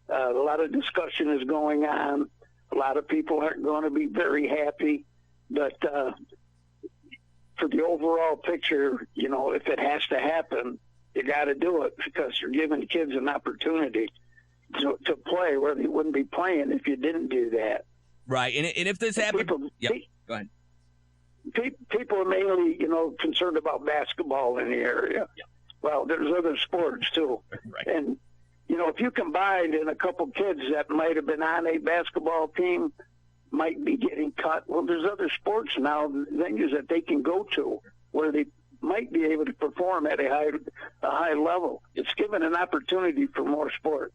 A lot of discussion is going on. A lot of people aren't going to be very happy. But for the overall picture, if it has to happen, you got to do it because you're giving kids an opportunity to play where they wouldn't be playing if you didn't do that. Right. And if this happened, go ahead. People are mainly, concerned about basketball in the area. Yeah. Well, there's other sports too. Right. And, if you combined and a couple kids that might have been on a basketball team might be getting cut. Well, there's other sports now, venues that they can go to where they might be able to perform at a high level. It's given an opportunity for more sport.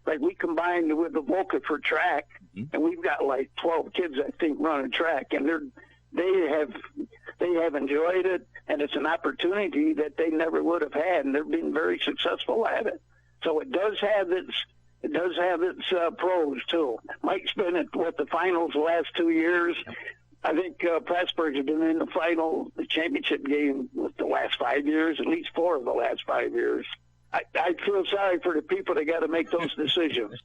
Like we combined with the Avoca for track, and we've got like 12 kids, I think, running track, and they have enjoyed it, and it's an opportunity that they never would have had, and they're being very successful at it. So it does have its pros too. Mike's been at the finals the last 2 years. I think Plattsburgh has been in the championship game with the last 5 years, at least 4 of the last 5 years. I feel sorry for the people that got to make those decisions.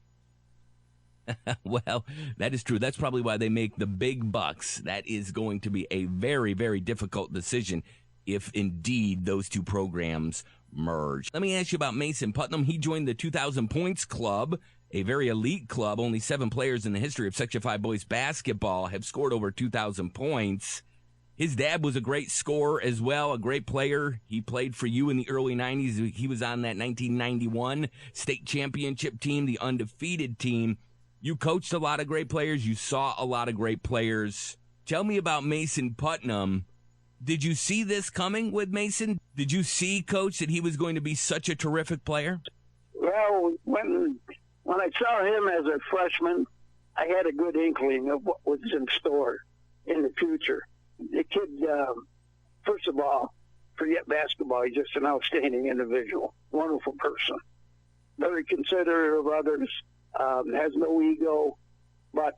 Well, that is true. That's probably why they make the big bucks. That is going to be a very, very difficult decision if indeed those two programs merge. Let me ask you about Mason Putnam. He joined the 2,000 Points Club, a very elite club. Only 7 players in the history of Section 5 boys basketball have scored over 2,000 points. His dad was a great scorer as well, a great player. He played for you in the early 90s. He was on that 1991 state championship team, the undefeated team. You coached a lot of great players. You saw a lot of great players. Tell me about Mason Putnam. Did you see this coming with Mason? Did you see, Coach, that he was going to be such a terrific player? Well, when I saw him as a freshman, I had a good inkling of what was in store in the future. The kid, first of all, forget basketball, he's just an outstanding individual, wonderful person, very considerate of others, has no ego, but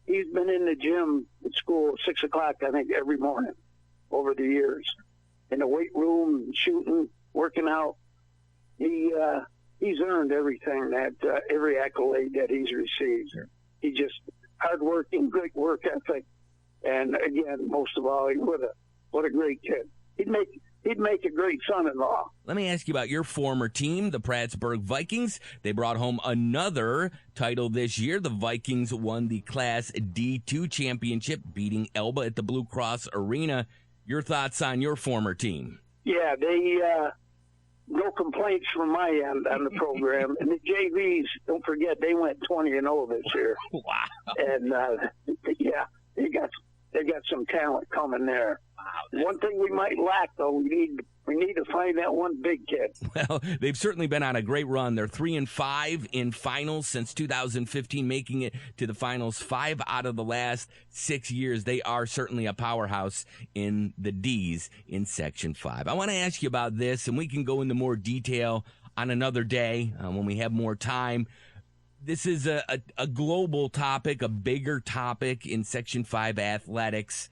he's been in the gym at school at 6 o'clock, I think, every morning over the years, in the weight room, shooting, working out. He's earned everything every accolade that he's received. Sure. He's just hardworking, great work ethic. And again, most of all, what a great kid. He'd make a great son-in-law. Let me ask you about your former team, the Plattsburgh Vikings. They brought home another title this year. The Vikings won the Class D2 championship, beating Elba at the Blue Cross Arena. Your thoughts on your former team? Yeah, no complaints from my end on the program. And the JVs, don't forget, they went 20-0 this year. Wow. And yeah, they got some talent coming there. Wow. One thing we might lack, though, we need to find that one big kid. Well, they've certainly been on a great run. They're 3-5 in finals since 2015, making it to the finals 5 out of the last 6 years. They are certainly a powerhouse in the D's in Section 5. I want to ask you about this, and we can go into more detail on another day when we have more time. This is a global topic, a bigger topic in Section 5 athletics.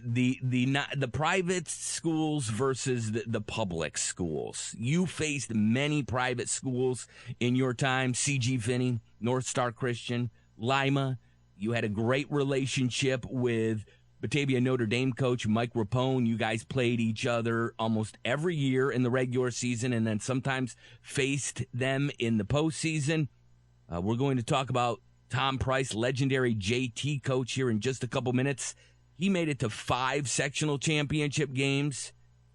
The private schools versus the public schools. You faced many private schools in your time. C.G. Finney, North Star Christian, Lima. You had a great relationship with Batavia Notre Dame coach Mike Rapone. You guys played each other almost every year in the regular season and then sometimes faced them in the postseason. We're going to talk about Tom Price, legendary JT coach, here in just a couple minutes. He made it to 5 sectional championship games,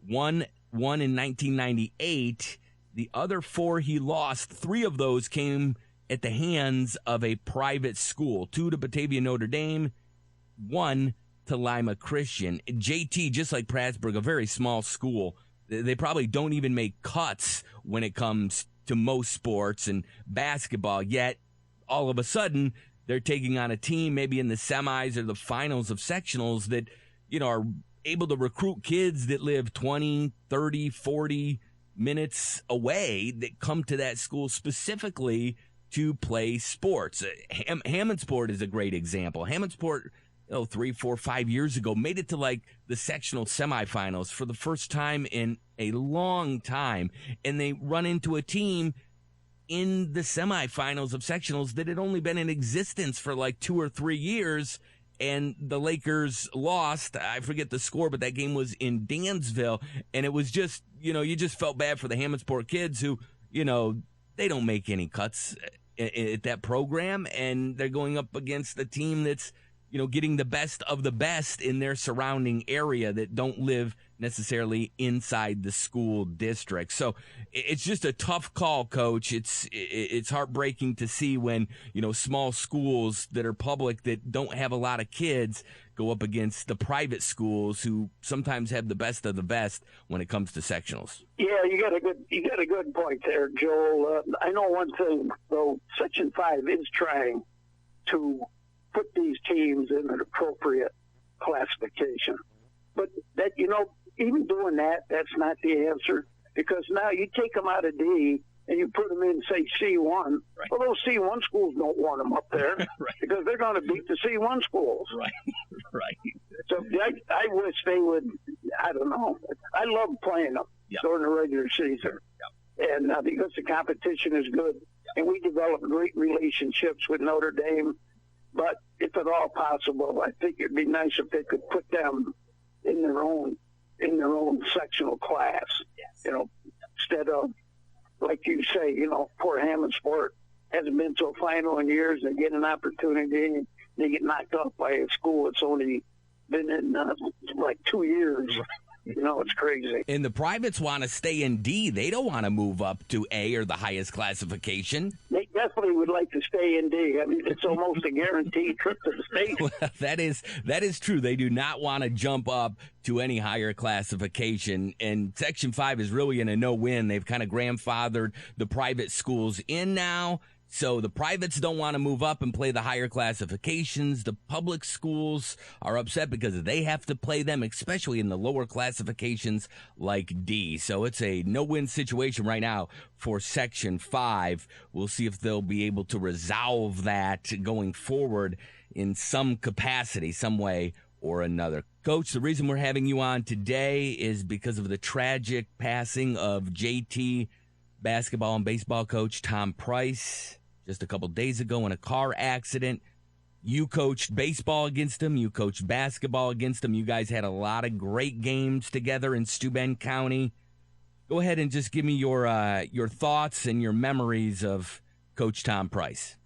one in 1998. The other 4 he lost. 3 of those came at the hands of a private school. 2 to Batavia Notre Dame, 1 to Lima Christian. JT, just like Plattsburgh, a very small school. They probably don't even make cuts when it comes to most sports and basketball, yet all of a sudden they're taking on a team maybe in the semis or the finals of sectionals that, are able to recruit kids that live 20, 30, 40 minutes away that come to that school specifically to play sports. Hammondsport is a great example. Hammondsport, 3, 4, 5 years ago, made it to like the sectional semifinals for the first time in a long time. And they run into a team in the semifinals of sectionals that had only been in existence for like 2 or 3 years. And the Lakers lost. I forget the score, but that game was in Dansville. And it was just, you just felt bad for the Hammondsport kids who, they don't make any cuts at that program. And they're going up against a team that's, getting the best of the best in their surrounding area that don't live necessarily inside the school district. So it's just a tough call, Coach. It's heartbreaking to see when, small schools that are public that don't have a lot of kids go up against the private schools who sometimes have the best of the best when it comes to sectionals. Yeah, you got a good point there, Joel. I know one thing, though. Section 5 is trying to put these teams in an appropriate classification. But that, even doing that, that's not the answer, because now you take them out of D and you put them in, say, C1. Right. Well, those C1 schools don't want them up there right. Because they're going to beat the C1 schools. Right. So I wish they would, I don't know. I love playing them during the regular season. And because the competition is good, and we develop great relationships with Notre Dame. But if at all possible, I think it'd be nice if they could put them in their own sectional class. Instead of, like you say, poor Hammond Sport hasn't been to a final in years. They get an opportunity, and they get knocked off by a school that's only been in like 2 years. It's crazy. And the privates want to stay in D. They don't want to move up to A or the highest classification. They definitely would like to stay in D. I mean, it's almost a guaranteed trip to the state. Well, that is true. They do not want to jump up to any higher classification. And Section 5 is really in a no-win. They've kind of grandfathered the private schools in now. So the privates don't want to move up and play the higher classifications. The public schools are upset because they have to play them, especially in the lower classifications like D. So it's a no-win situation right now for Section 5. We'll see if they'll be able to resolve that going forward in some capacity, some way or another. Coach, the reason we're having you on today is because of the tragic passing of JT basketball and baseball coach Tom Price just a couple days ago in a car accident. You coached baseball against him. You coached basketball against him. You guys had a lot of great games together in Steuben County. Go ahead and just give me your thoughts and your memories of Coach Tom Price.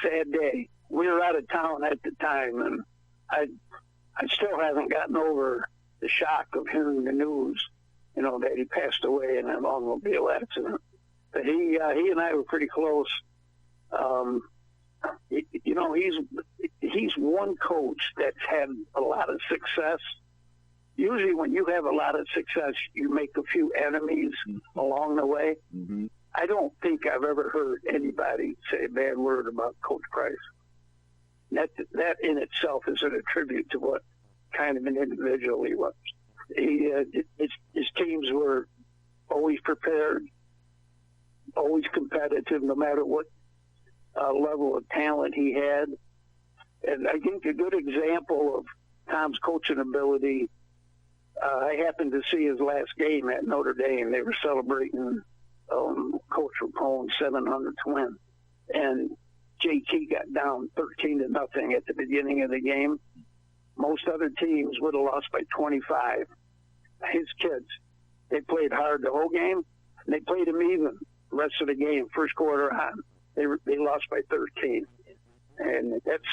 Sad day. We were out of town at the time, and I still haven't gotten over the shock of hearing the news, that he passed away in an automobile accident. But he and I were pretty close. He's one coach that's had a lot of success. Usually when you have a lot of success, you make a few enemies along the way. Mm-hmm. I don't think I've ever heard anybody say a bad word about Coach Price. That in itself is a tribute to what kind of an individual he was. His teams were always prepared, always competitive, no matter what level of talent he had. And I think a good example of Tom's coaching ability, I happened to see his last game at Notre Dame. They were celebrating Coach Rapone's 700th win. And JT got down 13-0 at the beginning of the game. Most other teams would have lost by 25. His kids, they played hard the whole game, and they played him even the rest of the game, first quarter on. They lost by 13. And that's,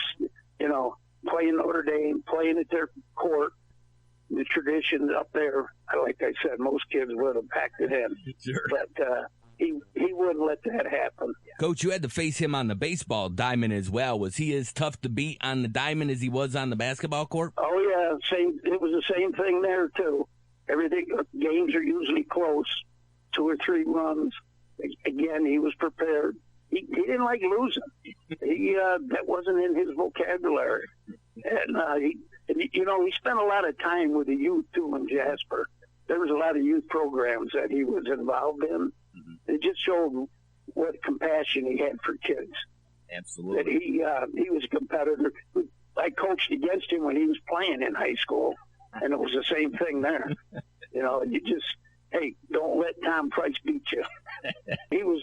playing Notre Dame, playing at their court, the tradition up there, like I said, most kids would have packed it in. Sure. But he wouldn't let that happen. Coach, you had to face him on the baseball diamond as well. Was he as tough to beat on the diamond as he was on the basketball court? Oh, yeah. It was the same thing there, too. Games are usually close, 2 or 3 runs. Again, he was prepared. He didn't like losing. That wasn't in his vocabulary. And, he spent a lot of time with the youth, too, in Jasper. There was a lot of youth programs that he was involved in. Mm-hmm. It just showed what compassion he had for kids. Absolutely. That he was a competitor. I coached against him when he was playing in high school, and it was the same thing there. Hey, don't let Tom Price beat you. He was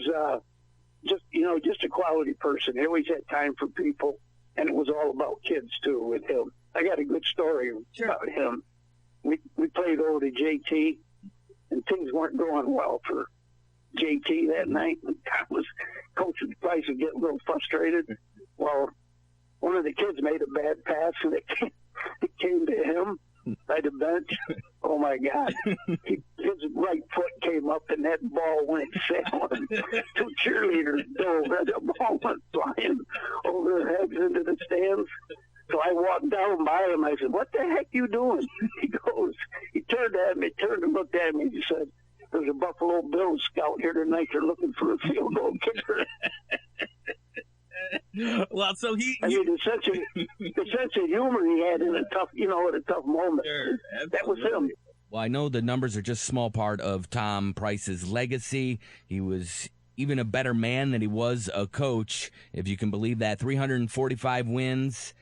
just a quality person. He always had time for people, and it was all about kids, too, with him. I got a good story about him. We played over to JT, and things weren't going well for JT that night. Coach Price was getting a little frustrated. Well, one of the kids made a bad pass, and it came to him by the bench. Oh, my God. His right foot came up, and that ball went sailing. 2 cheerleaders dove, and the ball went flying over their heads into the stands. So I walked down by him. I said, "What the heck you doing?" He turned and looked at me. He said, "There's a Buffalo Bills scout here tonight. They're looking for a field goal kicker." Well, so the sense of humor he had in a tough moment. Sure, that was him. Well, I know the numbers are just a small part of Tom Price's legacy. He was even a better man than he was a coach, if you can believe that. 345 wins,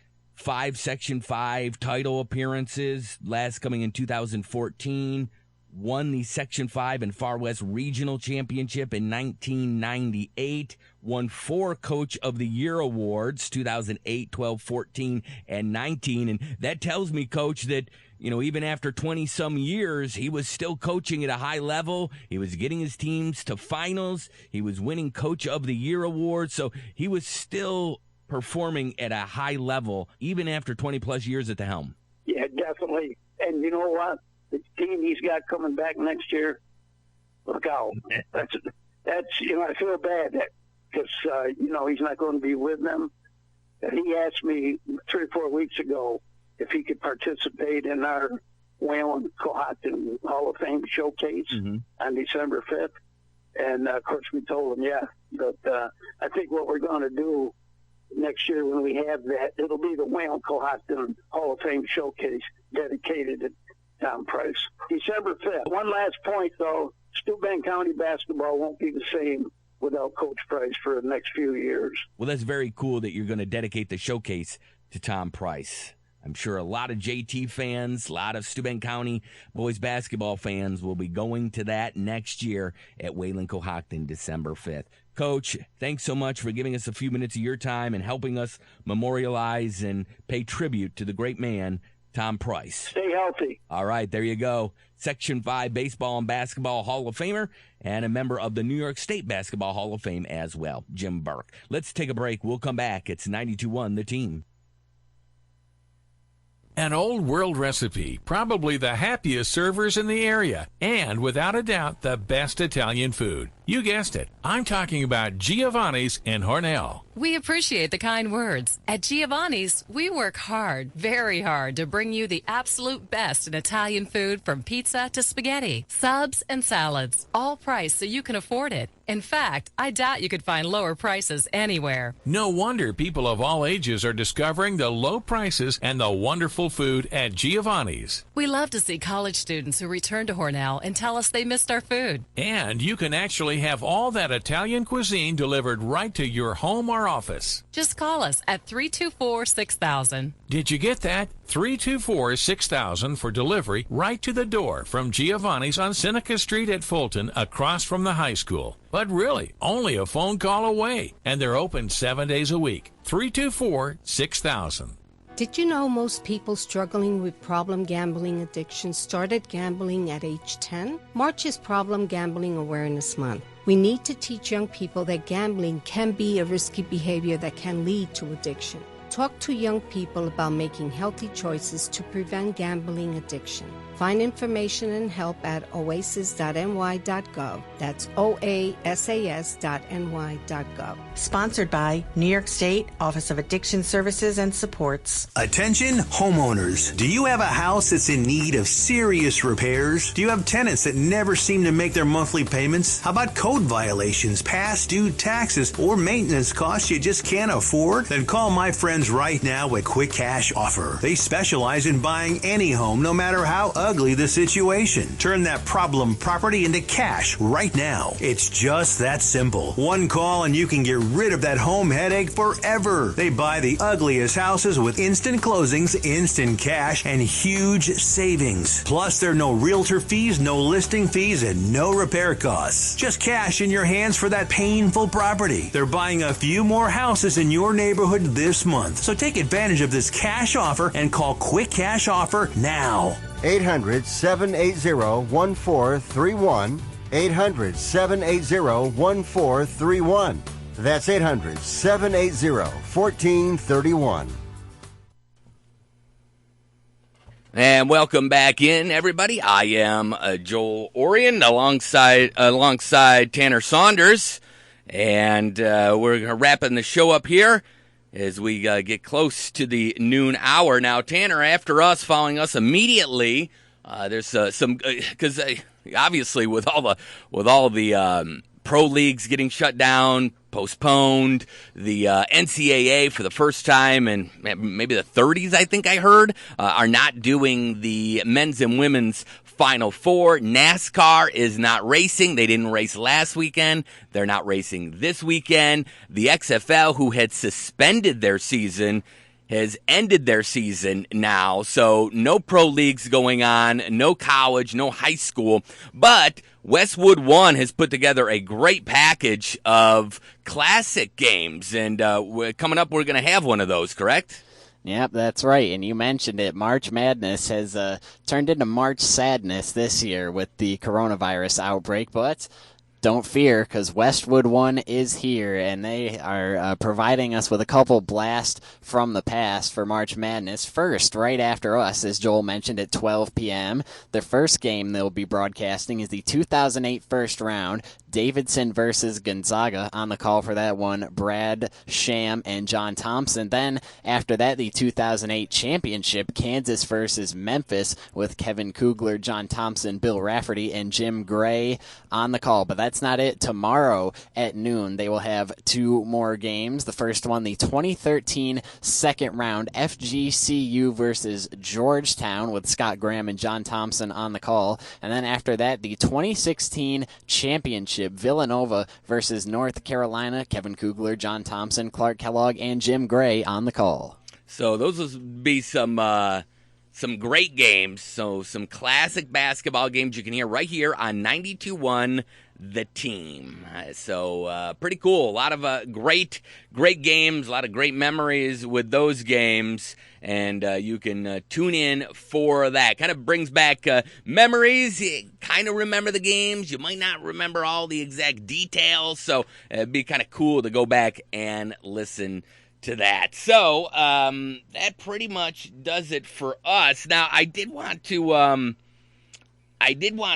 5 Section 5 title appearances, last coming in 2014. Won the Section 5 and Far West Regional Championship in 1998. Won 4 Coach of the Year awards, 2008, 12, 14, and 19. And that tells me, Coach, that, even after 20-some years, he was still coaching at a high level. He was getting his teams to finals. He was winning Coach of the Year awards. So he was still performing at a high level, even after 20-plus years at the helm. Yeah, definitely. And you know what? The team he's got coming back next year, look out. That's I feel bad because, he's not going to be with them. And he asked me 3 or 4 weeks ago if he could participate in our Whalen Cohocton Hall of Fame showcase on December 5th. And, of course, we told him, yeah. But I think what we're going to do next year when we have that, it'll be the Whalen Cohocton Hall of Fame showcase dedicated to Tom Price. December 5th. One last point, though. Steuben County basketball won't be the same without Coach Price for the next few years. Well, that's very cool that you're going to dedicate the showcase to Tom Price. I'm sure a lot of JT fans, a lot of Steuben County boys basketball fans will be going to that next year at Whalen Cohocton, December 5th. Coach, thanks so much for giving us a few minutes of your time and helping us memorialize and pay tribute to the great man, Tom Price. Stay healthy. All right, there you go. Section 5 Baseball and Basketball Hall of Famer and a member of the New York State Basketball Hall of Fame as well, Jim Burke. Let's take a break. We'll come back. It's 92.1 The Team. An old world recipe, probably the happiest servers in the area, and without a doubt, the best Italian food. You guessed it. I'm talking about Giovanni's in Hornell. We appreciate the kind words. At Giovanni's, we work hard, very hard, to bring you the absolute best in Italian food, from pizza to spaghetti, subs, and salads, all priced so you can afford it. In fact, I doubt you could find lower prices anywhere. No wonder people of all ages are discovering the low prices and the wonderful food at Giovanni's. We love to see college students who return to Hornell and tell us they missed our food. And you can actually have all that Italian cuisine delivered right to your home or office. Just call us at 324-6000. Did you get that? 324-6000 for delivery right to the door from Giovanni's on Seneca Street at Fulton, across from the high school. But really, only a phone call away, and they're open 7 days a week. 324-6000. Did you know most people struggling with problem gambling addiction started gambling at age 10? March is Problem Gambling Awareness Month. We need to teach young people that gambling can be a risky behavior that can lead to addiction. Talk to young people about making healthy choices to prevent gambling addiction. Find information and help at oasis.ny.gov. That's oasas.ny.gov. Sponsored by New York State Office of Addiction Services and Supports. Attention homeowners. Do you have a house that's in need of serious repairs? Do you have tenants that never seem to make their monthly payments? How about code violations, past due taxes, or maintenance costs you just can't afford? Then call my friends right now at Quick Cash Offer. They specialize in buying any home, no matter how ugly the situation. Turn that problem property into cash right now. It's just that simple. One call and you can get rid of that home headache forever. They buy the ugliest houses with instant closings, instant cash, and huge savings. Plus, there are no realtor fees, no listing fees, and no repair costs. Just cash in your hands for that painful property. They're buying a few more houses in your neighborhood this month. So take advantage of this cash offer and call Quick Cash Offer now. 800-780-1431. 800-780-1431. That's 800-780-1431. And welcome back in, everybody. I am Joel Oriend alongside Tanner Saunders. And we're wrapping the show up here as we get close to the noon hour. Now, Tanner, after us, following us immediately, there's some because obviously with all the pro leagues getting shut down, postponed, the NCAA for the first time in maybe the 30s, I think I heard, are not doing the men's and women's Final Four. NASCAR is not racing. They didn't race last weekend. They're not racing this weekend. The XFL, who had suspended their season, has ended their season now, so no pro leagues going on, no college, no high school, but Westwood One has put together a great package of classic games, and coming up we're going to have one of those, correct? Yep, that's right. And you mentioned it. March Madness has turned into March Sadness this year with the coronavirus outbreak, but don't fear, because Westwood One is here, and they are providing us with a couple blasts from the past for March Madness. First, right after us, as Joel mentioned, at 12 p.m., the first game they'll be broadcasting is the 2008 first round, Davidson versus Gonzaga. On the call for that one, Brad Sham and John Thompson. Then, after that, the 2008 championship, Kansas versus Memphis, with Kevin Kugler, John Thompson, Bill Rafferty, and Jim Gray on the call. But that's not it. Tomorrow at noon, they will have two more games. The first one, the 2013 second round, FGCU versus Georgetown, with Scott Graham and John Thompson on the call. And then after that, the 2016 championship, Villanova versus North Carolina, Kevin Kugler, John Thompson, Clark Kellogg, and Jim Gray on the call. So those will be some great games. So some classic basketball games you can hear right here on 92.1 The Team. So pretty cool. A lot of great games, a lot of great memories with those games. And you can tune in for that. Kind of brings back memories. You kind of remember the games. You might not remember all the exact details. So it'd be kind of cool to go back and listen to that. So that pretty much does it for us. Now, I did want to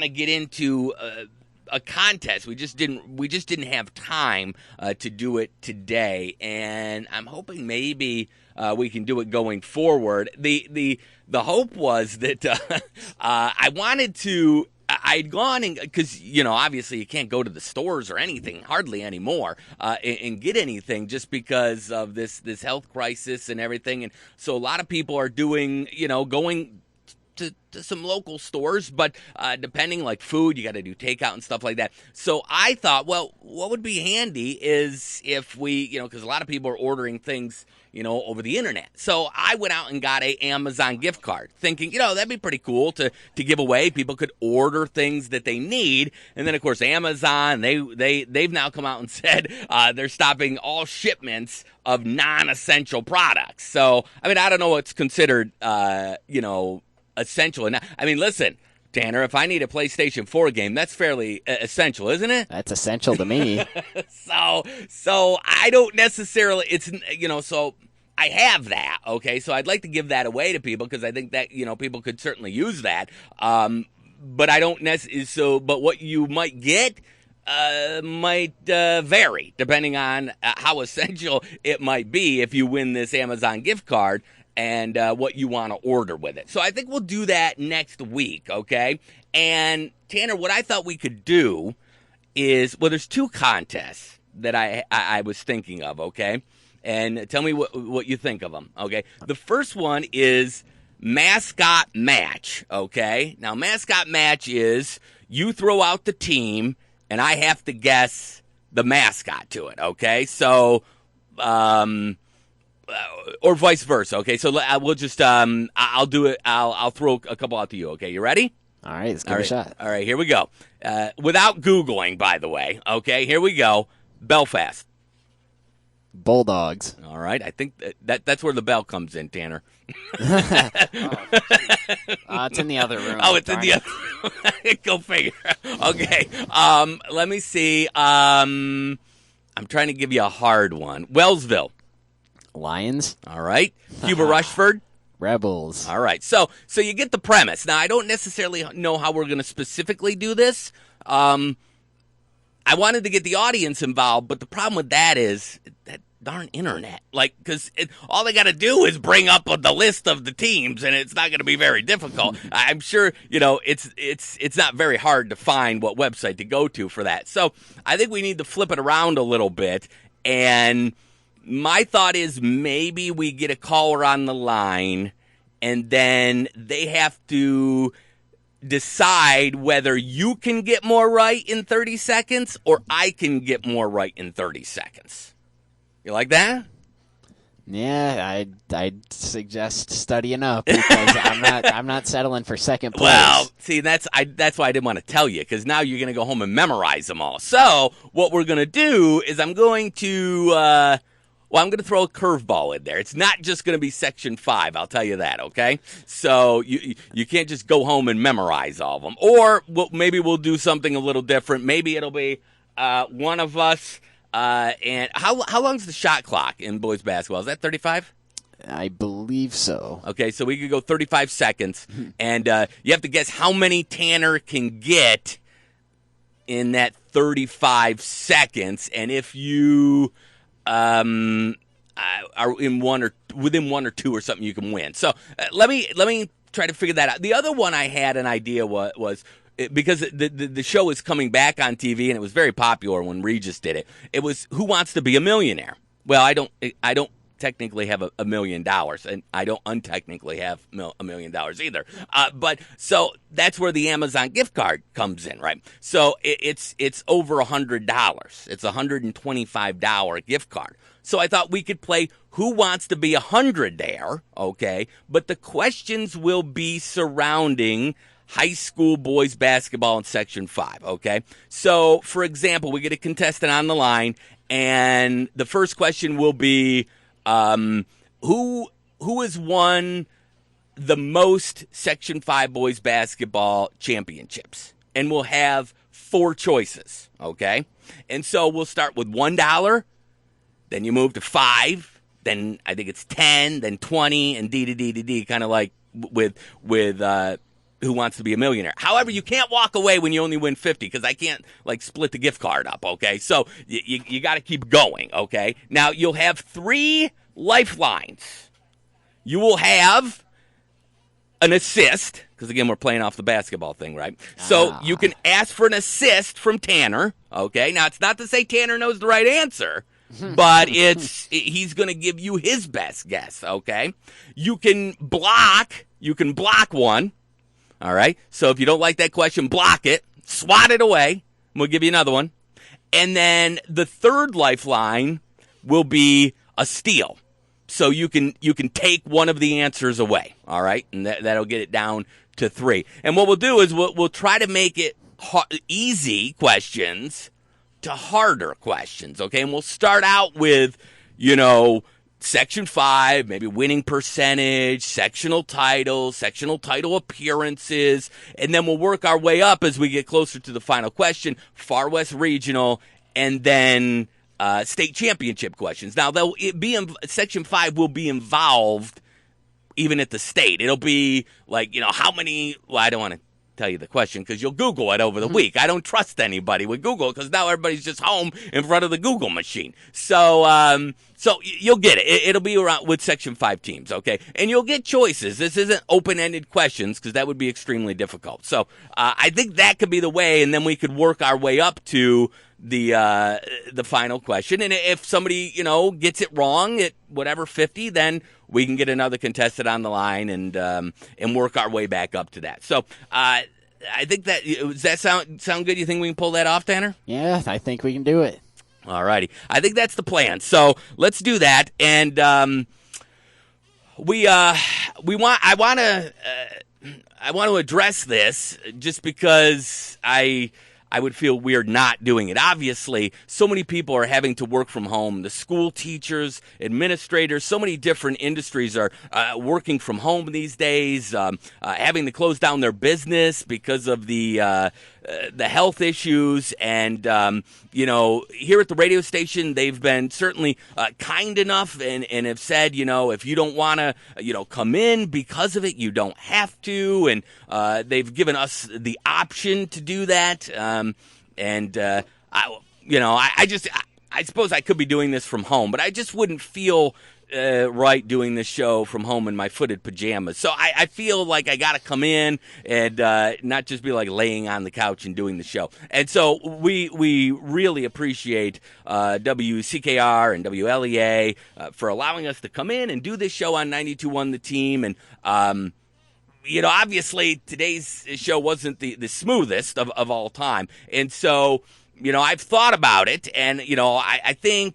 get into a contest. We just didn't have time to do it today, and I'm hoping maybe we can do it going forward. The hope was that I wanted to. I'd gone and, because, obviously you can't go to the stores or anything, hardly anymore, and get anything just because of this health crisis and everything. And so a lot of people are doing, going to some local stores, but depending, like food, you got to do takeout and stuff like that. So I thought, well, what would be handy is if we, because a lot of people are ordering things, over the internet. So I went out and got a Amazon gift card, thinking, that'd be pretty cool to give away. People could order things that they need, and then of course Amazon, they've now come out and said they're stopping all shipments of non-essential products. So I don't know what's considered essential. And listen, Tanner, if I need a PlayStation 4 game, that's fairly essential, isn't it? That's essential to me. So I don't necessarily, it's, so I have that, okay? So I'd like to give that away to people because I think that, people could certainly use that. But I don't necessarily, but what you might get might vary depending on how essential it might be if you win this Amazon gift card and what you want to order with it. So I think we'll do that next week, okay? And Tanner, what I thought we could do is, well, there's two contests that I was thinking of, okay? And tell me what you think of them, okay? The first one is Mascot Match, okay? Now, Mascot Match is you throw out the team, and I have to guess the mascot to it, okay? So, or vice versa, okay? So we'll just, I'll do it. I'll throw a couple out to you, okay? You ready? All right, let's give it a shot. All right, here we go. Without Googling, by the way, okay? Here we go. Belfast. Bulldogs. All right, I think that's where the bell comes in, Tanner. It's in the other room. Oh, it's in the other room. Go figure. Okay, let me see. I'm trying to give you a hard one. Wellsville. Lions. All right. Cuba Rushford. Rebels. All right. So you get the premise. Now, I don't necessarily know how we're going to specifically do this. I wanted to get the audience involved, but the problem with that is that darn internet. Because all they got to do is bring up the list of the teams, and it's not going to be very difficult. I'm sure, it's not very hard to find what website to go to for that. So I think we need to flip it around a little bit, and my thought is maybe we get a caller on the line, and then they have to decide whether you can get more right in 30 seconds or I can get more right in 30 seconds. You like that? Yeah, I'd suggest studying up because I'm not settling for second place. Well, see, that's why I didn't want to tell you, because now you're going to go home and memorize them all. So what we're going to do is I'm going to throw a curveball in there. It's not just going to be Section 5, I'll tell you that, okay? So you can't just go home and memorize all of them. Or maybe we'll do something a little different. Maybe it'll be one of us. And how long's the shot clock in boys basketball? Is that 35? I believe so. Okay, so we could go 35 seconds, and you have to guess how many Tanner can get in that 35 seconds. And if you are in within one or two or something, you can win. So let me try to figure that out. The other one I had an idea was because the show is coming back on TV, and it was very popular when Regis did it. It was Who Wants to Be a Millionaire? Well, I don't technically have $1 million, and I don't untechnically have $1 million either. But so that's where the Amazon gift card comes in, right? So it's over $100. It's a $125 gift card. So I thought we could play Who Wants to Be a Hundredaire, okay? But the questions will be surrounding high school boys basketball in Section 5, okay? So, for example, we get a contestant on the line, and the first question will be, who has won the most Section 5 boys basketball championships? And we'll have 4 choices, okay? And so we'll start with $1, then you move to 5, then I think it's 10, then 20, and D, kind of like with Who Wants to Be a Millionaire. However, you can't walk away when you only win 50 because I can't split the gift card up, okay? So you got to keep going, okay? Now, you'll have 3 lifelines. You will have an assist, because again, we're playing off the basketball thing, right? So you can ask for an assist from Tanner, okay? Now, it's not to say Tanner knows the right answer, but he's going to give you his best guess, okay? You can block one. All right, so if you don't like that question, block it, swat it away. We'll give you another one. And then the third lifeline will be a steal. So you can take one of the answers away, all right? And that'll get it down to 3. And what we'll do is we'll try to make it easy questions to harder questions, okay? And we'll start out with, Section 5, maybe winning percentage, sectional title appearances, and then we'll work our way up as we get closer to the final question, Far West Regional, and then state championship questions. Now, Section 5 will be involved even at the state. It'll be like, how many, I don't want to tell you the question because you'll Google it over the week. I don't trust anybody with Google because now everybody's just home in front of the Google machine. So you'll get it. It'll be around with Section 5 teams, okay? And you'll get choices. This isn't open-ended questions because that would be extremely difficult. So I think that could be the way, and then we could work our way up to the final question. And if somebody, gets it wrong at whatever 50, then we can get another contestant on the line and work our way back up to that. So I think does that sound good? You think we can pull that off, Tanner? Yeah, I think we can do it. All righty. I think that's the plan. So let's do that. And I want to address this just because I would feel weird not doing it. Obviously, so many people are having to work from home. The school teachers, administrators, so many different industries are working from home these days, having to close down their business because of the health issues. And, here at the radio station, they've been certainly kind enough and have said, if you don't want to, come in because of it, you don't have to. And they've given us the option to do that. I suppose I could be doing this from home, but I just wouldn't feel right doing this show from home in my footed pajamas. So I feel like I got to come in and not just be like laying on the couch and doing the show. And so we really appreciate WCKR and WLEA for allowing us to come in and do this show on 92.1 The Team. And obviously today's show wasn't the smoothest of all time. And so I've thought about it, and, I think,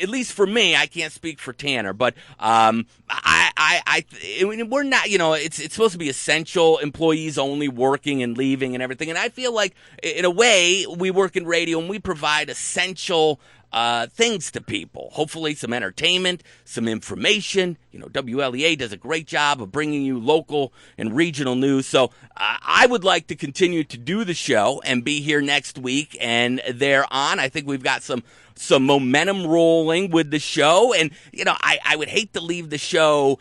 at least for me, I can't speak for Tanner, but we're not, it's supposed to be essential employees only working and leaving and everything. And I feel like, in a way, we work in radio and we provide essential things to people. Hopefully some entertainment, some information. WLEA does a great job of bringing you local and regional news. So I would like to continue to do the show and be here next week and thereon. I think we've got some momentum rolling with the show. And, I would hate to leave the show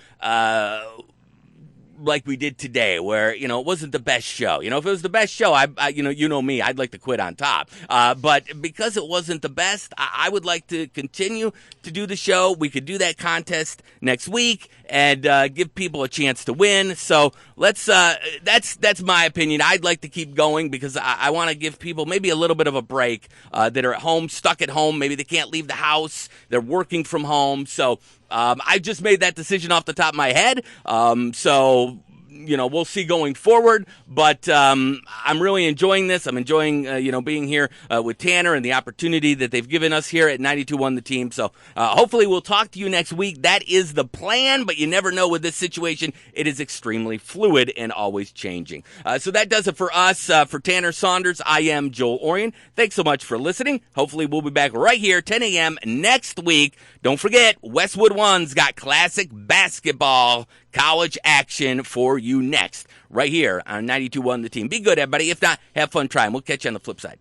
like we did today, where, it wasn't the best show. If it was the best show, you know me, I'd like to quit on top. But because it wasn't the best, I would like to continue to do the show. We could do that contest next week and give people a chance to win. So let's. That's my opinion. I'd like to keep going because I want to give people maybe a little bit of a break that are at home, stuck at home. Maybe they can't leave the house. They're working from home. So I just made that decision off the top of my head. So we'll see going forward, but I'm really enjoying this. I'm enjoying, being here with Tanner and the opportunity that they've given us here at 92.1 The Team. So hopefully we'll talk to you next week. That is the plan, but you never know with this situation. It is extremely fluid and always changing. So that does it for us. For Tanner Saunders, I am Joel Oriend. Thanks so much for listening. Hopefully we'll be back right here, 10 a.m. next week. Don't forget, Westwood One's got classic basketball college action for you next, right here on 92.1 The Team. Be good, everybody. If not, have fun trying. We'll catch you on the flip side.